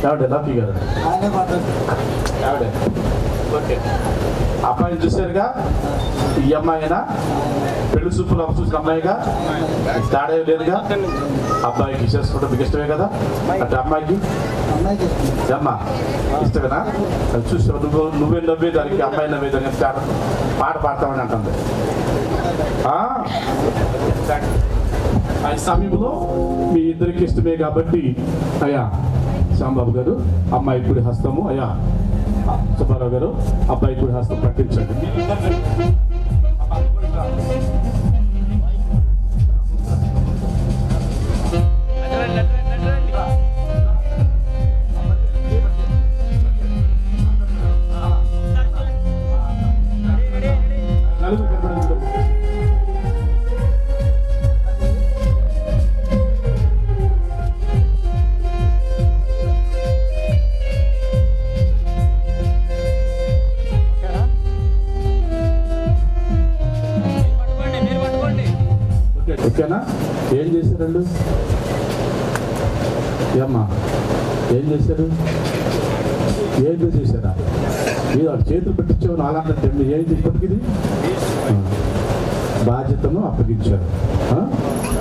ఎవడే లక్కీ గారు? ఎవడే? ఓకే, అబ్బాయిని చూశారుగా. ఈ అమ్మాయినా పెళ్లి చూపులు చూసిన అమ్మాయిగా తేడా లేదుగా. అబ్బాయికి చేసుకోవడం మీకు ఇష్టమే కదా. అంటే అమ్మాయికి అమ్మా ఇష్టమేనా? అది చూసావు నువ్వే నవ్వేదానికి అమ్మాయి నవ్వేదానికి పాట పాడతామని అంటుంది. ఆ సమయంలో మీ ఇద్దరికి ఇష్టమే కాబట్టి అయ్యా శ్యాంబాబు గారు అమ్మాయి కుడి హస్తము, అయ్యా సుబ్బారావు గారు అబ్బాయి కుడి హస్తం పట్టించండి. ఓకేనా? ఏం చేశారండు? ఏమ్మా ఏం చేశారు? ఏదో చేశారా? మీరు వాడు చేతులు పెట్టించావు నాలంటే ఏంటి ఇప్పటికి బాధ్యతను అప్పగించారు.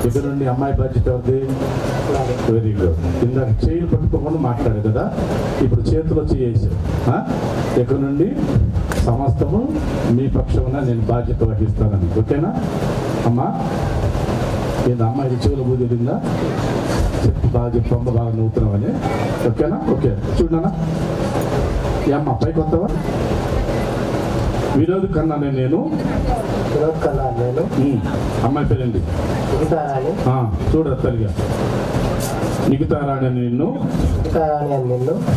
ఇక్కడ నుండి అమ్మాయి బాధ్యత అవుతుంది. Very good. ఇందాక చేతులు పట్టుకోకుండా మాట్లాడారు కదా, ఇప్పుడు చేతులు చేసారు. ఇక్కడ నుండి సమస్తము మీ పక్షమున నేను బాధ్యత వహిస్తానని. ఓకేనా అమ్మా? ఏంది అమ్మాయి చెవుల బూది వెళ్ళిందా? చెప్పు బాగా చెప్పు అమ్మ, బాగా నవ్వుతున్నామని. ఓకేనా? ఓకే చూడనా ఏ అమ్మ పైకి వస్తావా? వినోద్ కన్నా నేను అమ్మాయి పేరండి చూడ తల్లిగా నిఖితారాణి నిన్ను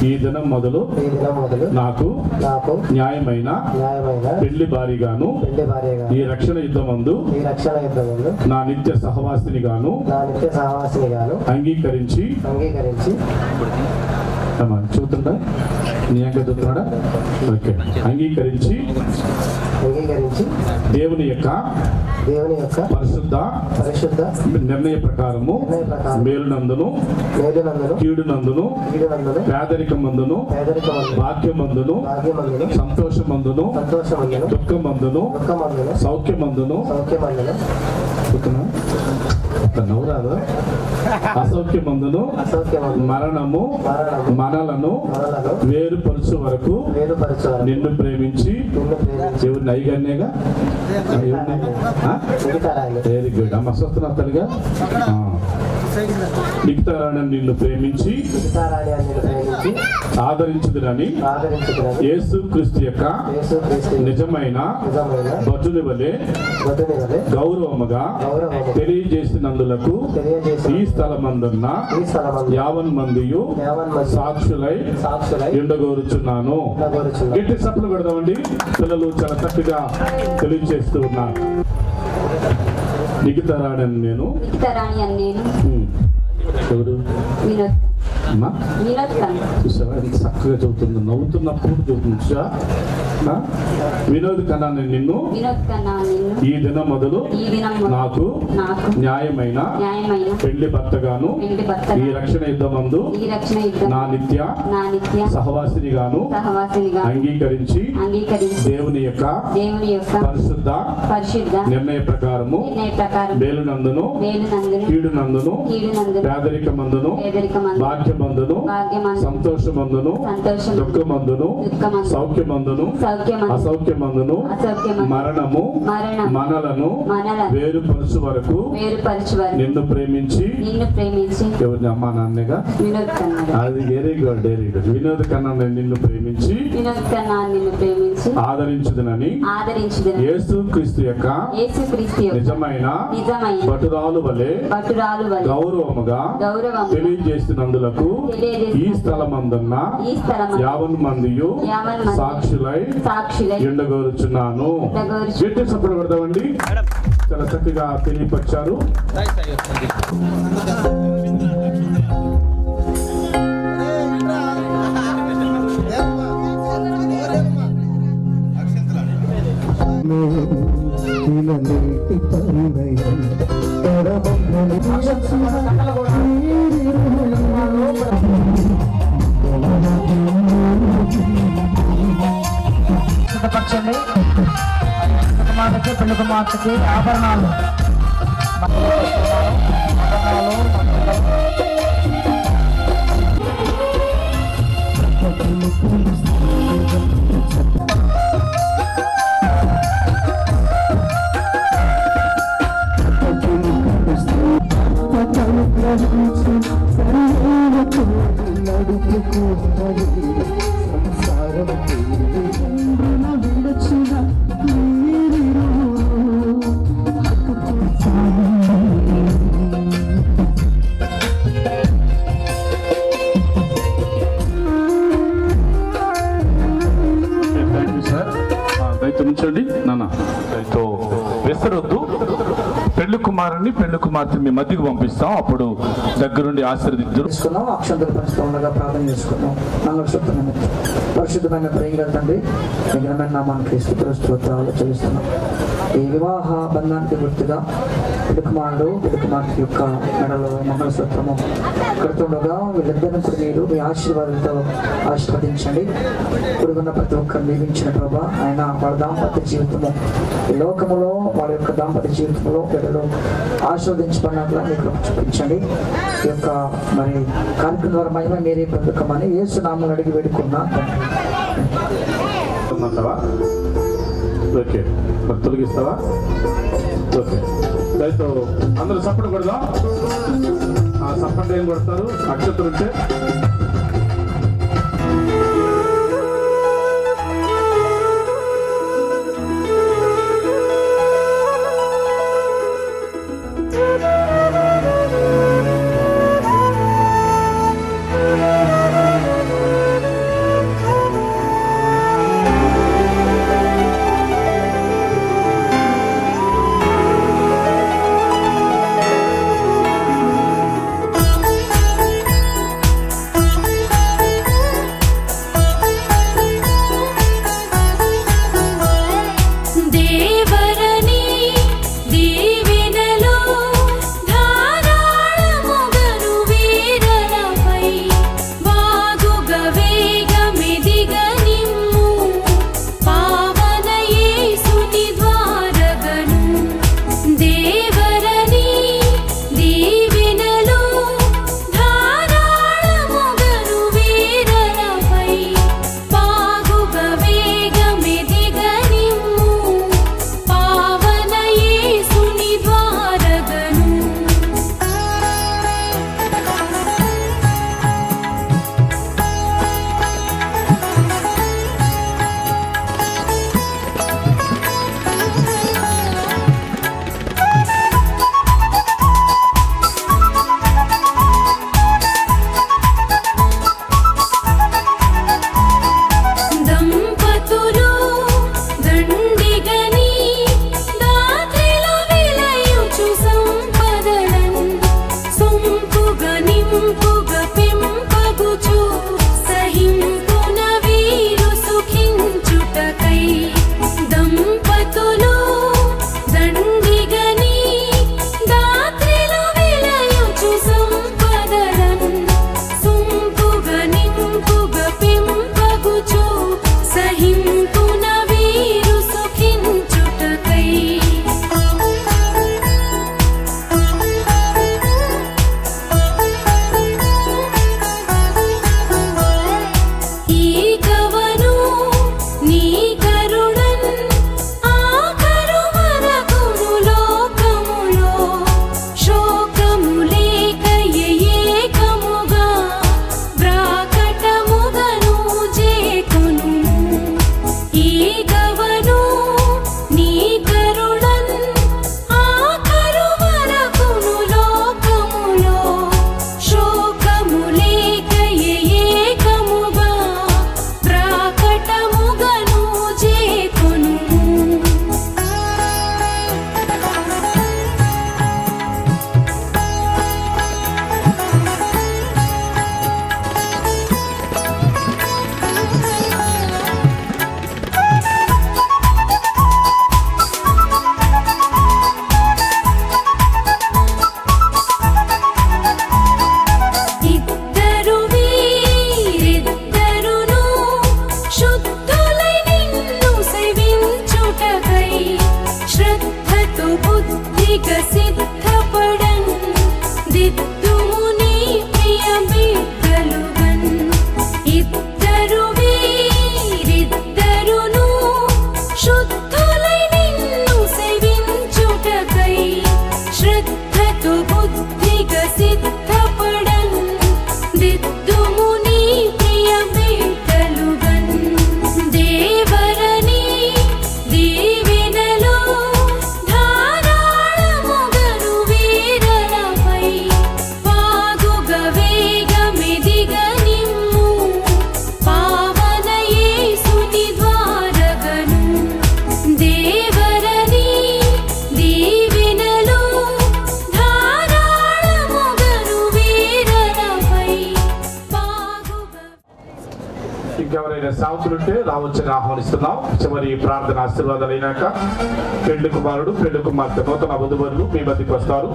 ఈ దినం మొదలు నాకు న్యాయమైన పెళ్లి భారీగాను ఈ రక్షణ యుద్ధమందు నా నిత్య సహవాసిని గాను అంగీకరించి చూస్తుందా? నీ అంక చూస్తున్నాడా? ఓకే. అంగీకరించి దేవుని యొక్క పరిశుద్ధ నిర్ణయ ప్రకారము మేలునందును కీడునందును పేదరికమందును భాగ్యమందును సంతోషమందును దుఃఖమందును సౌఖ్యమందును నవ్వురాదు అసౌఖ్యమందును మరణము మనలను వేరుపరచు వరకు నిన్ను ప్రేమించి ఎవరిని ఐగన్నేగా వెరీ గుడ్ అమ్మ స్వస్థన తల్లిగా నిఖితారాణి నిన్ను ప్రేమించి ఆదరించుదునని యేసు క్రీస్తు యొక్క నిజమైన భటుని వలె గౌరవముగా తెలియజేసినందులకు ఈ స్థలమందున్న యావన్ మందియు సాక్షులై ఉండగోరుచున్నాను. గట్టి సప్పులు పెడదామండి. పిల్లలు చాలా చక్కగా తెలియజేస్తూ ఉన్నారు. నిఖితారాణి అని నేను ఎవరు అమ్మా చూసావా ఎంత చక్కగా చదువుతుంది, నవ్వుతున్నప్పుడు చదువుతుంది. చూసా వినోద్ కన్నా నిన్ను ఈ దినం మొదలు నాకు న్యాయమైన పెళ్లి భర్తగాను ఈ రక్షణ యుద్ధమందు నా నిత్య సహవాసిని గాను అంగీకరించి దేవుని యొక్క పరిశుద్ధ నిర్ణయ ప్రకారము మేలునందును కీడునందును పేదరికమందును భాగ్యమందును సంతోషమందును దుఃఖమందును సౌఖ్యమందును అసౌఖ్యమందును మరణము మనలను వేరుపరచు వరకు నిన్ను ప్రేమించి ఎవరిని అమ్మా నాన్నగా అది very good very good. Vinod కన్నా నిన్ను ప్రేమించి ఆదరించుదనని యేసు క్రీస్తు యొక్క నిజమైన భటురాలు వలె గౌరవముగా తెలియజేసినందులకు ఈ స్థలమందున్న యావన్ మందియు సాక్షులై ఉండగోరుచున్నాను. గట్టి సపోర్ట్ పెడతామండి. చాలా చక్కగా తెలియపరిచారు. సిద్ధపరచండి. కుమార్తెకి పెళ్లి కుమార్తెకి ఆభరణాలు కుమారుని పెళ్లి కుమార్తె మీ మధ్యకు పంపిస్తాం. అప్పుడు దగ్గరుండి ఆశీర్వదిద్దురు. చేసుకున్నాం. అక్షంతలు పంచుతూ ఉండగా ప్రార్థన చేసుకున్నాం. మంగళసూత్రం పరిశుద్ధమైన ప్రేమ తండ్రి విఘ్నమైన నామానికి స్తోత్రాలు చెల్లిస్తున్నాం. ఈ వివాహ బంధానికి గుర్తుగా పెళ్లి కుమారుడు పెళ్లి కుమార్తె యొక్క మెడలో మంగళసూత్రము కడుతుండగా వీళ్ళిద్దరిని కూడా మీరు మీ ఆశీర్వాదంతో ఆశీర్వదించండి. కూడుకున్న ప్రతి ఒక్కరిని దీవించిన ప్రభా ఆయన వాళ్ళ దాంపత్య జీవితము ఈ లోకములో వాళ్ళ యొక్క దాంపత్య జీవితంలో బిడ్డలు ఆశీర్వదించబడినట్లా మీకు చూపించండి. ఈ యొక్క మరి కార్యక్రమం ద్వారా మహిమ మీరే పొందుకోమని యేసు నామమున అడిగి వేడుకున్నా. ఓకే, మరి తొలగిస్తావా? ఓకే, దయతో అందరూ సపోర్ట్ కొడదాం. సపోర్ట్ ఏం కొడతారు? నక్షత్రం ఉంటే ఇంకెవరైనా సేవకులుంటే రావచ్చని ఆహ్వానిస్తున్నాం. చివరి ప్రార్థన ఆశీర్వాదాలు అయినాక పెళ్లి కుమారుడు పెళ్లి కుమార్తె నూతన వధువరులు మీ మధ్యకి వస్తారు.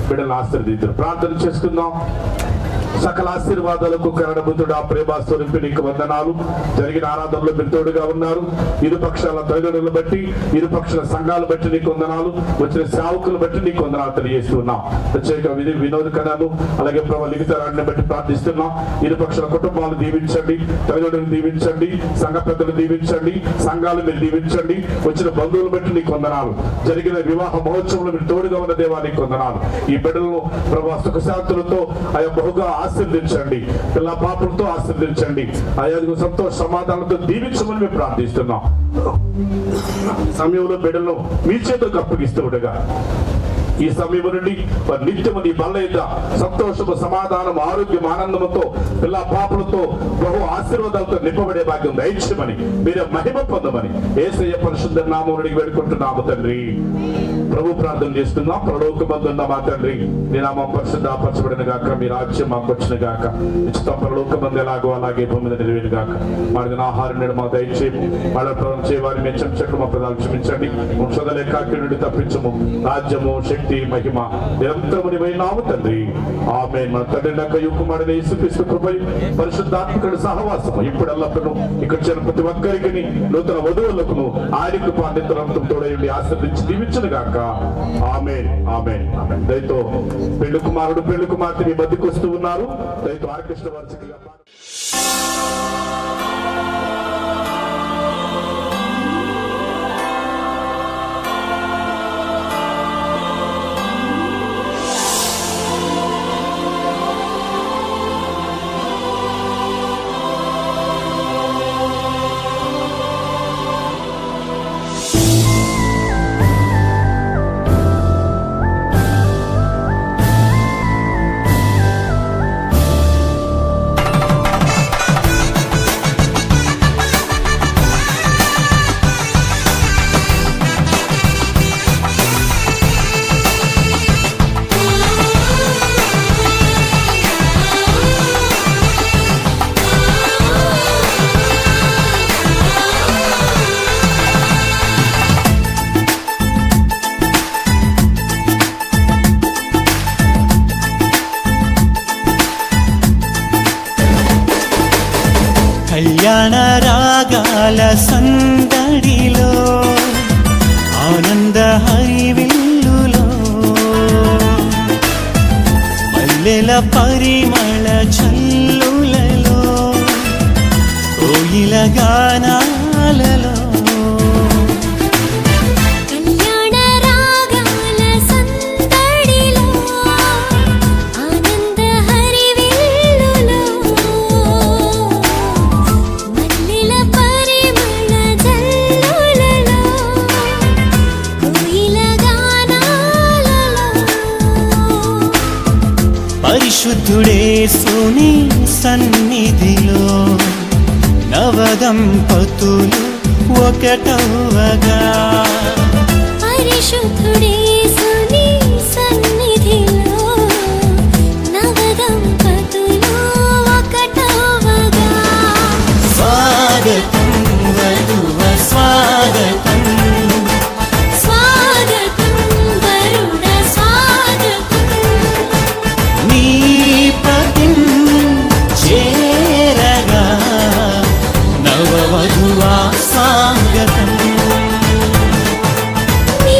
బిడ్డలు ఆశీర్వదించారు. ప్రార్థన చేసుకుందాం. సకల ఆశీర్వాదాలకు కరణబుద్ధుడా ప్రేమ స్వరూపి నీకు వందనాలు. జరిగిన ఆరాధనలో మీరు తోడుగా ఉన్నారు. ఇరుపక్షాల తల్లిదండ్రులను బట్టి, ఇరుపక్షాల సంఘాలు బట్టి నీకు వందనాలు. వచ్చిన సేవకులు బట్టి నీకు వందనాలు తెలియజేస్తున్నాం. ప్రత్యేక వినోద్ కథను అలాగే ప్రభావ లిఖితాన్ని బట్టి ప్రార్థిస్తున్నాం. ఇరుపక్షాల కుటుంబాలు దీవించండి, తల్లిదండ్రులను దీవించండి, సంఘ పెద్దలు దీవించండి, సంఘాలు మీరు దీవించండి. వచ్చిన బంధువులు బట్టి నీకు వందనాలు. జరిగిన వివాహ మహోత్సవంలో మీరు తోడుగా ఉన్న దేవా నీకు వందనాలు. ఈ బిడ్డలను ప్రభావ సుఖశాంతులతో ఆయా బహుగా ఆశీర్వదించండి. పిల్ల పాపలతో ఆశీర్వదించండి. ఆయా సంతోష సమాధానంతో దీవించమని మేము ప్రార్థిస్తున్నాం. సమయంలో బిడ్డలను మీ చేతులకు అప్పగిస్తూ ఉండగా ఈ సమయం నుండి నిత్యము నీ బల్ల సంతోషము, సమాధానం, ఆరోగ్యం, ఆనందముతో పిల్ల పాపలతో బహు ఆశీర్వాదాలతో నింపబడే భాగ్యం దయచేయమని మీరే మహిమ పొందమని యేసయ్య పరిశుద్ధ నామమున వేడుకుంటున్నాము తండ్రి. ప్రభు ప్రార్థన చేస్తున్నాం. పరలోకమందున్న మా తండ్రి నీ నామం పరిశుద్ధపరచబడిన గాక, మీ రాజ్యం మాకు వచ్చిన గాక, ఇచ్చిన పరలోకమందు ఎలాగో అలాగే భూమి మీద నెరవేరు గాక. మాడిన ఆహారం నేడు మాకు దయచేయము. వాళ్ళ ప్రధానం చేయవారి మెచ్చం చెట్లు మా ప్రధానం క్షమించండి. వంశద లెక్కాకి నుండి తప్పించము. రాజ్యము, శక్తి, మహిమ నిరంతరము నీవైనావు తండ్రి. ఆమేన్. మన తండ్రి నక్క యుక్కుమాడిన యేసుక్రీస్తు కృపయు పరిశుద్ధాత్మకుడి సహవాసము ఇప్పుడెల్లప్పుడూ ఇక్కడ చేరిన ప్రతి ఒక్కరికి నూతన వధువులకును ఆయన కృప నిరంతరం తోడయుండి ఆశీర్వదించి దీవించును గాక. ఆమేన్, ఆమేన్, ఆమేన్. దయతో పెళ్లి కుమారుడు పెళ్లి కుమార్తె మీ మధ్యకు వస్తూ ఉన్నారు. దయతో ఆర్కెస్ట్రా వార్షికగా కళ్యాణ రాగాల సందడిలో ఆనంద హరివిల్లులో మల్లెల పరిమళ చల్లులలో కోయిల గానాలలో పరిశుద్ధుడేసుని సన్నిధిలో నవదంపతులు ఒకటవగా. పరిశుద్ధుడేసుని సన్నిధిలో నవదంపతులు ఒకటవగా. స్వాగతం వధువ స్వాగతం, స్వాగతం వరుణ స్వాగతం. నీ పతిం చేరగా నవవధువా స్వాగతం. నీ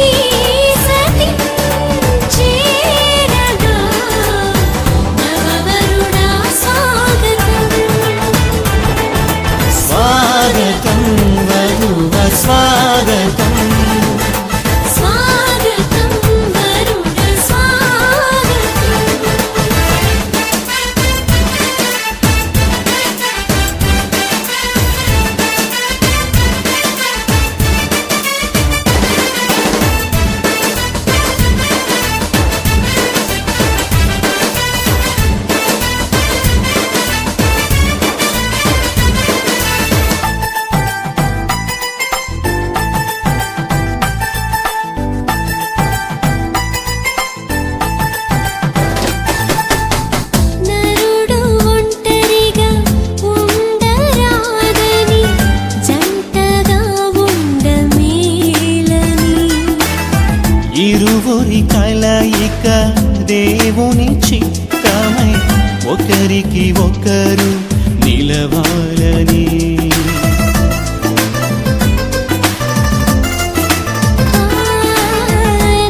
నిలవాలని.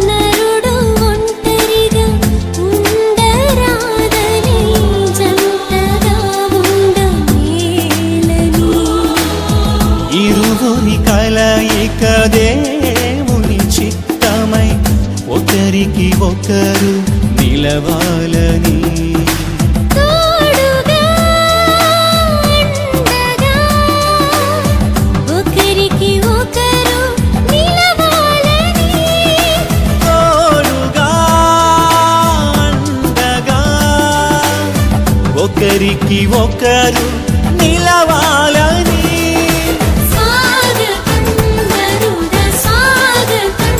నరుడు ఒంటరిగా ఉండరాదని జంటగా ఉండమేలని. ఇరువురి కలయిక దేవుని చిత్తమై ఒకరికి ఒకరు నిలవాలని. తోడుగా ఉండగా ఒకరికి ఒకరు నిలవాలని. తోడుగా ఉండగా ఒకరికి ఒకరు నిలవాలని. స్వాగతం గరుడ స్వాగతం.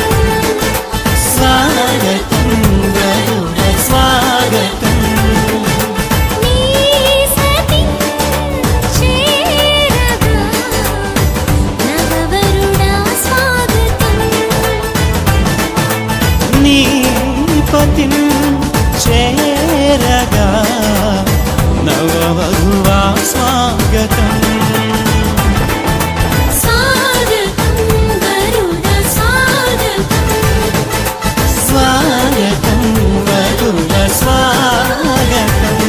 స్వాగతం గరుడ స్వాగతం. నీ సతి చేరగా నవవరుడా స్వాగతం. నీ పతిం చేరగా నవవధువా స్వాగతం. స్వాగతం గరుడ స్వాగతం. స్వాగతం వధువ స్వాగతం.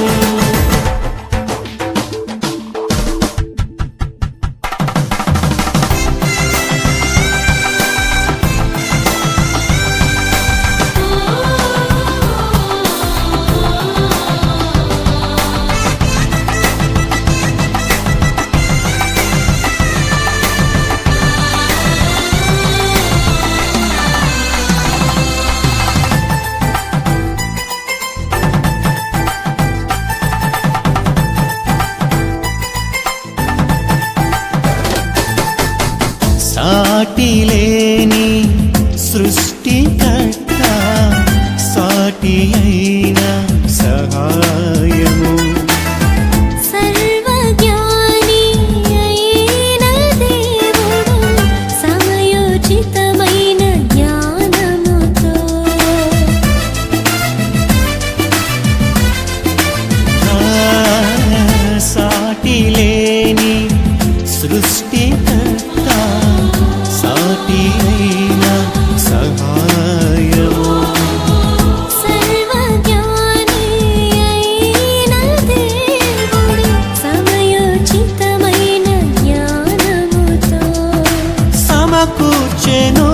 సాటిలేని సృష్టికర్త సాటి అయిన సహాయము. సర్వజ్ఞాని అయిన దేవుడు సమయోచితమైన జ్ఞానముతో. సాటిలేని సృష్టికర్త సాటి అయిన సహాయము. సర్వజ్ఞాని అయిన దేవుడు సమయోచితమైన జ్ఞానముతో. సమకూర్చెను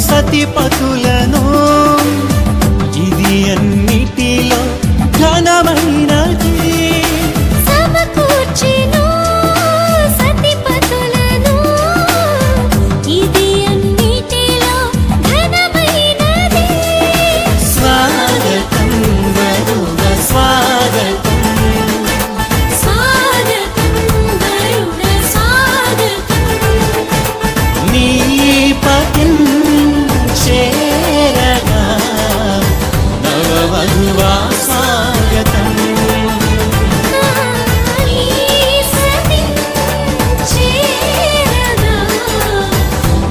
సతిపతులను ఇది అన్నిటిలో ఘనమైనది. సమకూర్చెను సతిపతులను ఇది అన్నిటిలో ఘనమైనది. స్వాగతం వరుణ స్వాగతం. స్వాగతం గరుడ స్వాగతం. నీ పతిం చేరగా నవవధువా స్వాగతం. నీ సతి చేరగా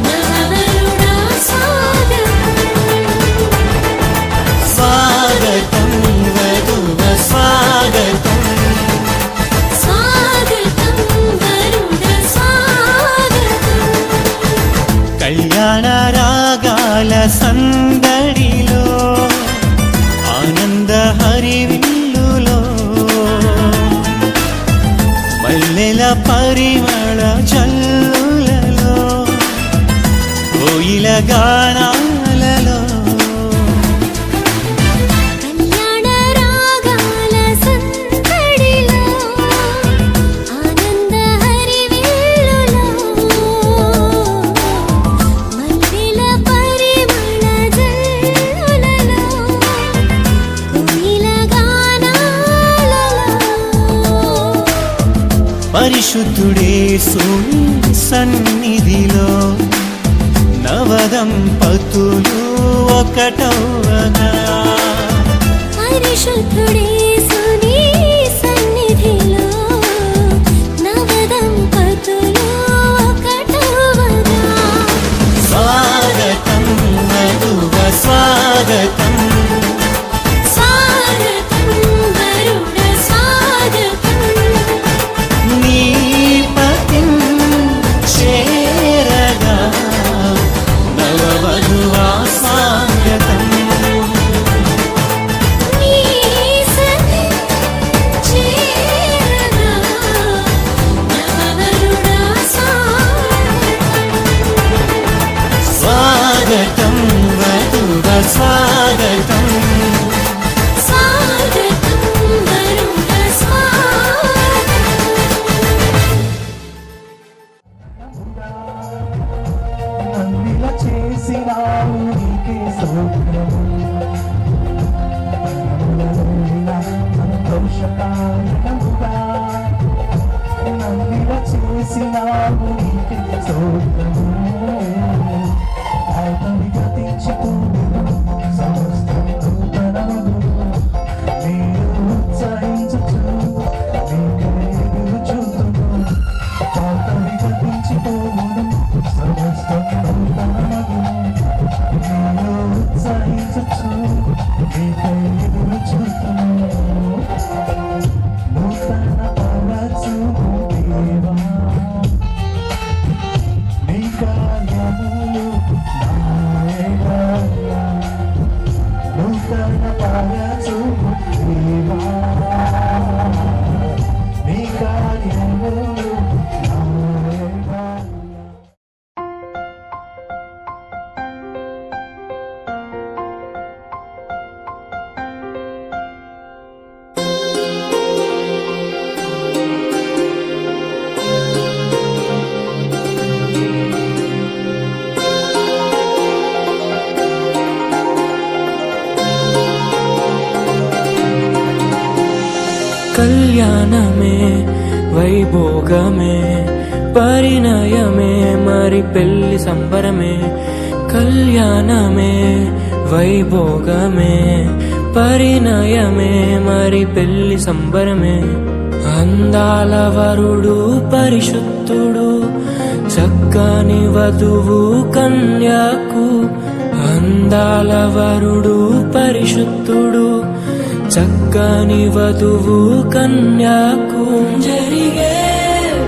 నవవరుడా స్వాగతం. స్వాగతం వధువ స్వాగతం. స్వాగతం గరుడ స్వాగతం. కళ్యాణ రాగాల సందడిలో ఆనంద హరివిల్లులో మల్లెల పరిమళ జల్లులలో కోయిల గానాలలో కళ్యాణ రాగాల సందడిలో ఆనంద హరివిల్లులో మల్లెల పరిమళ జల్లులలో కోయిల గానాలలో. పరిశుద్ధుడేసుని సన్నిధిలో నవదంపతులు ఒకటవగా. పరిశుద్ధుడేసుని సన్నిధిలో నవదంపతులు ఒకటవగా. స్వాగతం వధువ స్వాగతం. స్వాగతం గరుడ స్వాగతం. నీ స్వాగతం స్వాగతం వరుణ స్వాగతం నన్నిలా చేసినావు నీకే స్తోత్రము సంతోషకారణముగా నన్నిలా చేసినావు నీకే స్తోత్రము ఆతని గతించిపోయిన సమస్తం నూతనమగు నేను ఉత్సాహించుచు నీకే ఎగురుచుతును ఆతని గతించిపోవును సమస్తం నూతనమగు నేను ఉత్సాహించుచు నీకే ఎగురుచుతును నూతన పరచు దేవా నీ కార్యములు నాయనా నూతన పరచు దేవా నీ కార్యములు నాయనా కళ్యాణమే వైభోగమే పరిణయమే మరి పెళ్లి సంబరమే కళ్యాణమే వైభోగమే పరిణయమే మరి పెళ్లి సంబరమే అందాల వరుడు పరిశుద్ధుడు చక్కని వధువు కన్యాకు అందాల వరుడు పరిశుద్ధుడు చక్కని వధువు కన్యాకు జరిగే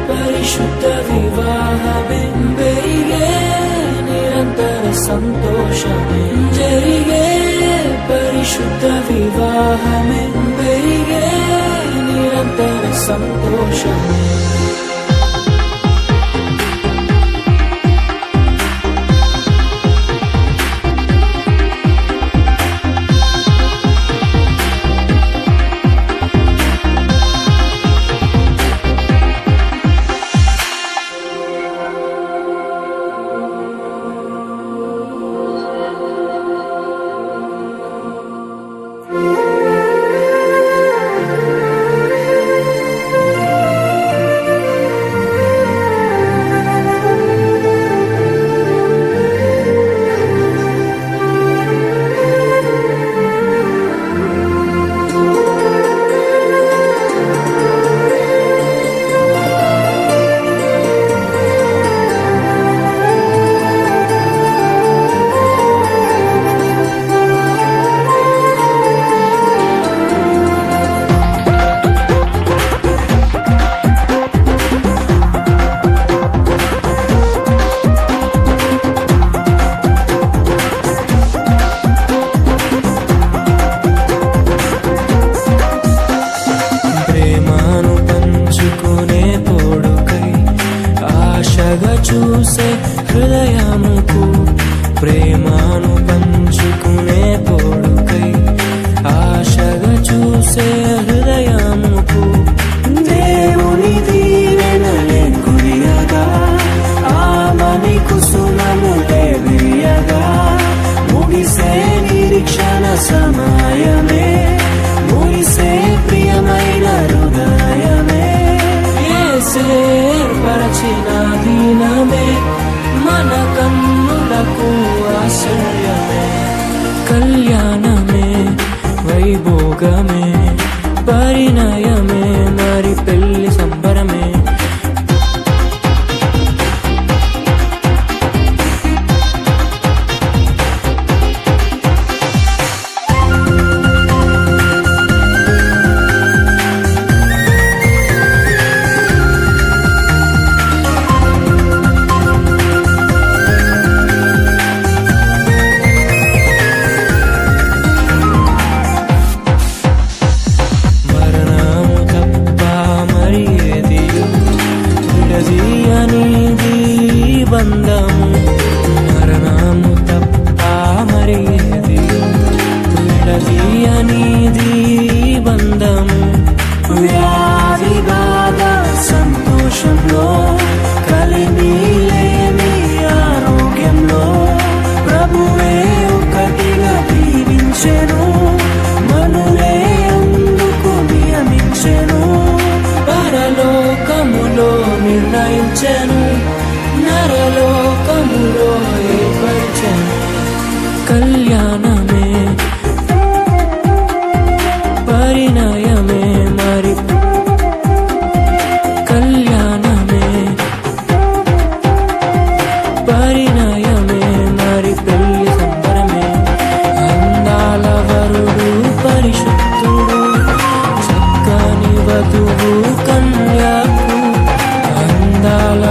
పరిశుద్ధ వివాహమే పెరిగే నిరంతర సంతోషమే జరిగే పరిశుద్ధ వివాహమే పెరిగే నిరంతర సంతోషమే చూసే హృదయముకు ప్రేమను పంచుకునే తోడుకై ఆశగా చూసే హృదయముకు దేవుని దీవెనలే కురియగా ఆమని కుసుమములే విరియగా ముగిసే నిరీక్షణ సమయమే ముగిసే ప్రియమైన హృదయమే ఏర్పరచిన దీనమే మన కన్నులకు ఆశ్చర్యమే కళ్యాణమే వైభోగమే పరిణయమే మరి పెళ్లి సంబరమే బంధము మరణము తప్ప మరి ఏది లేనిది బంధము, వ్యాధి బాధ సంతోషంలో కలిమి లేని ఆరోగ్యంలో ప్రభువే ఒకటిగా దీవించెను, మనులే అందుకు నియమించెను, పరలోకములో నిర్ణయించెను, నరలోకములో ఏర్పరిచెను. కళ్యాణమే పరిణయమే మరి, కళ్యాణమే పరిణయమే మరి, పెళ్లి సంబరమే. అందాల వరుడు పరిశుద్ధుడు, చక్కని వధువు కన్యకు, అందాల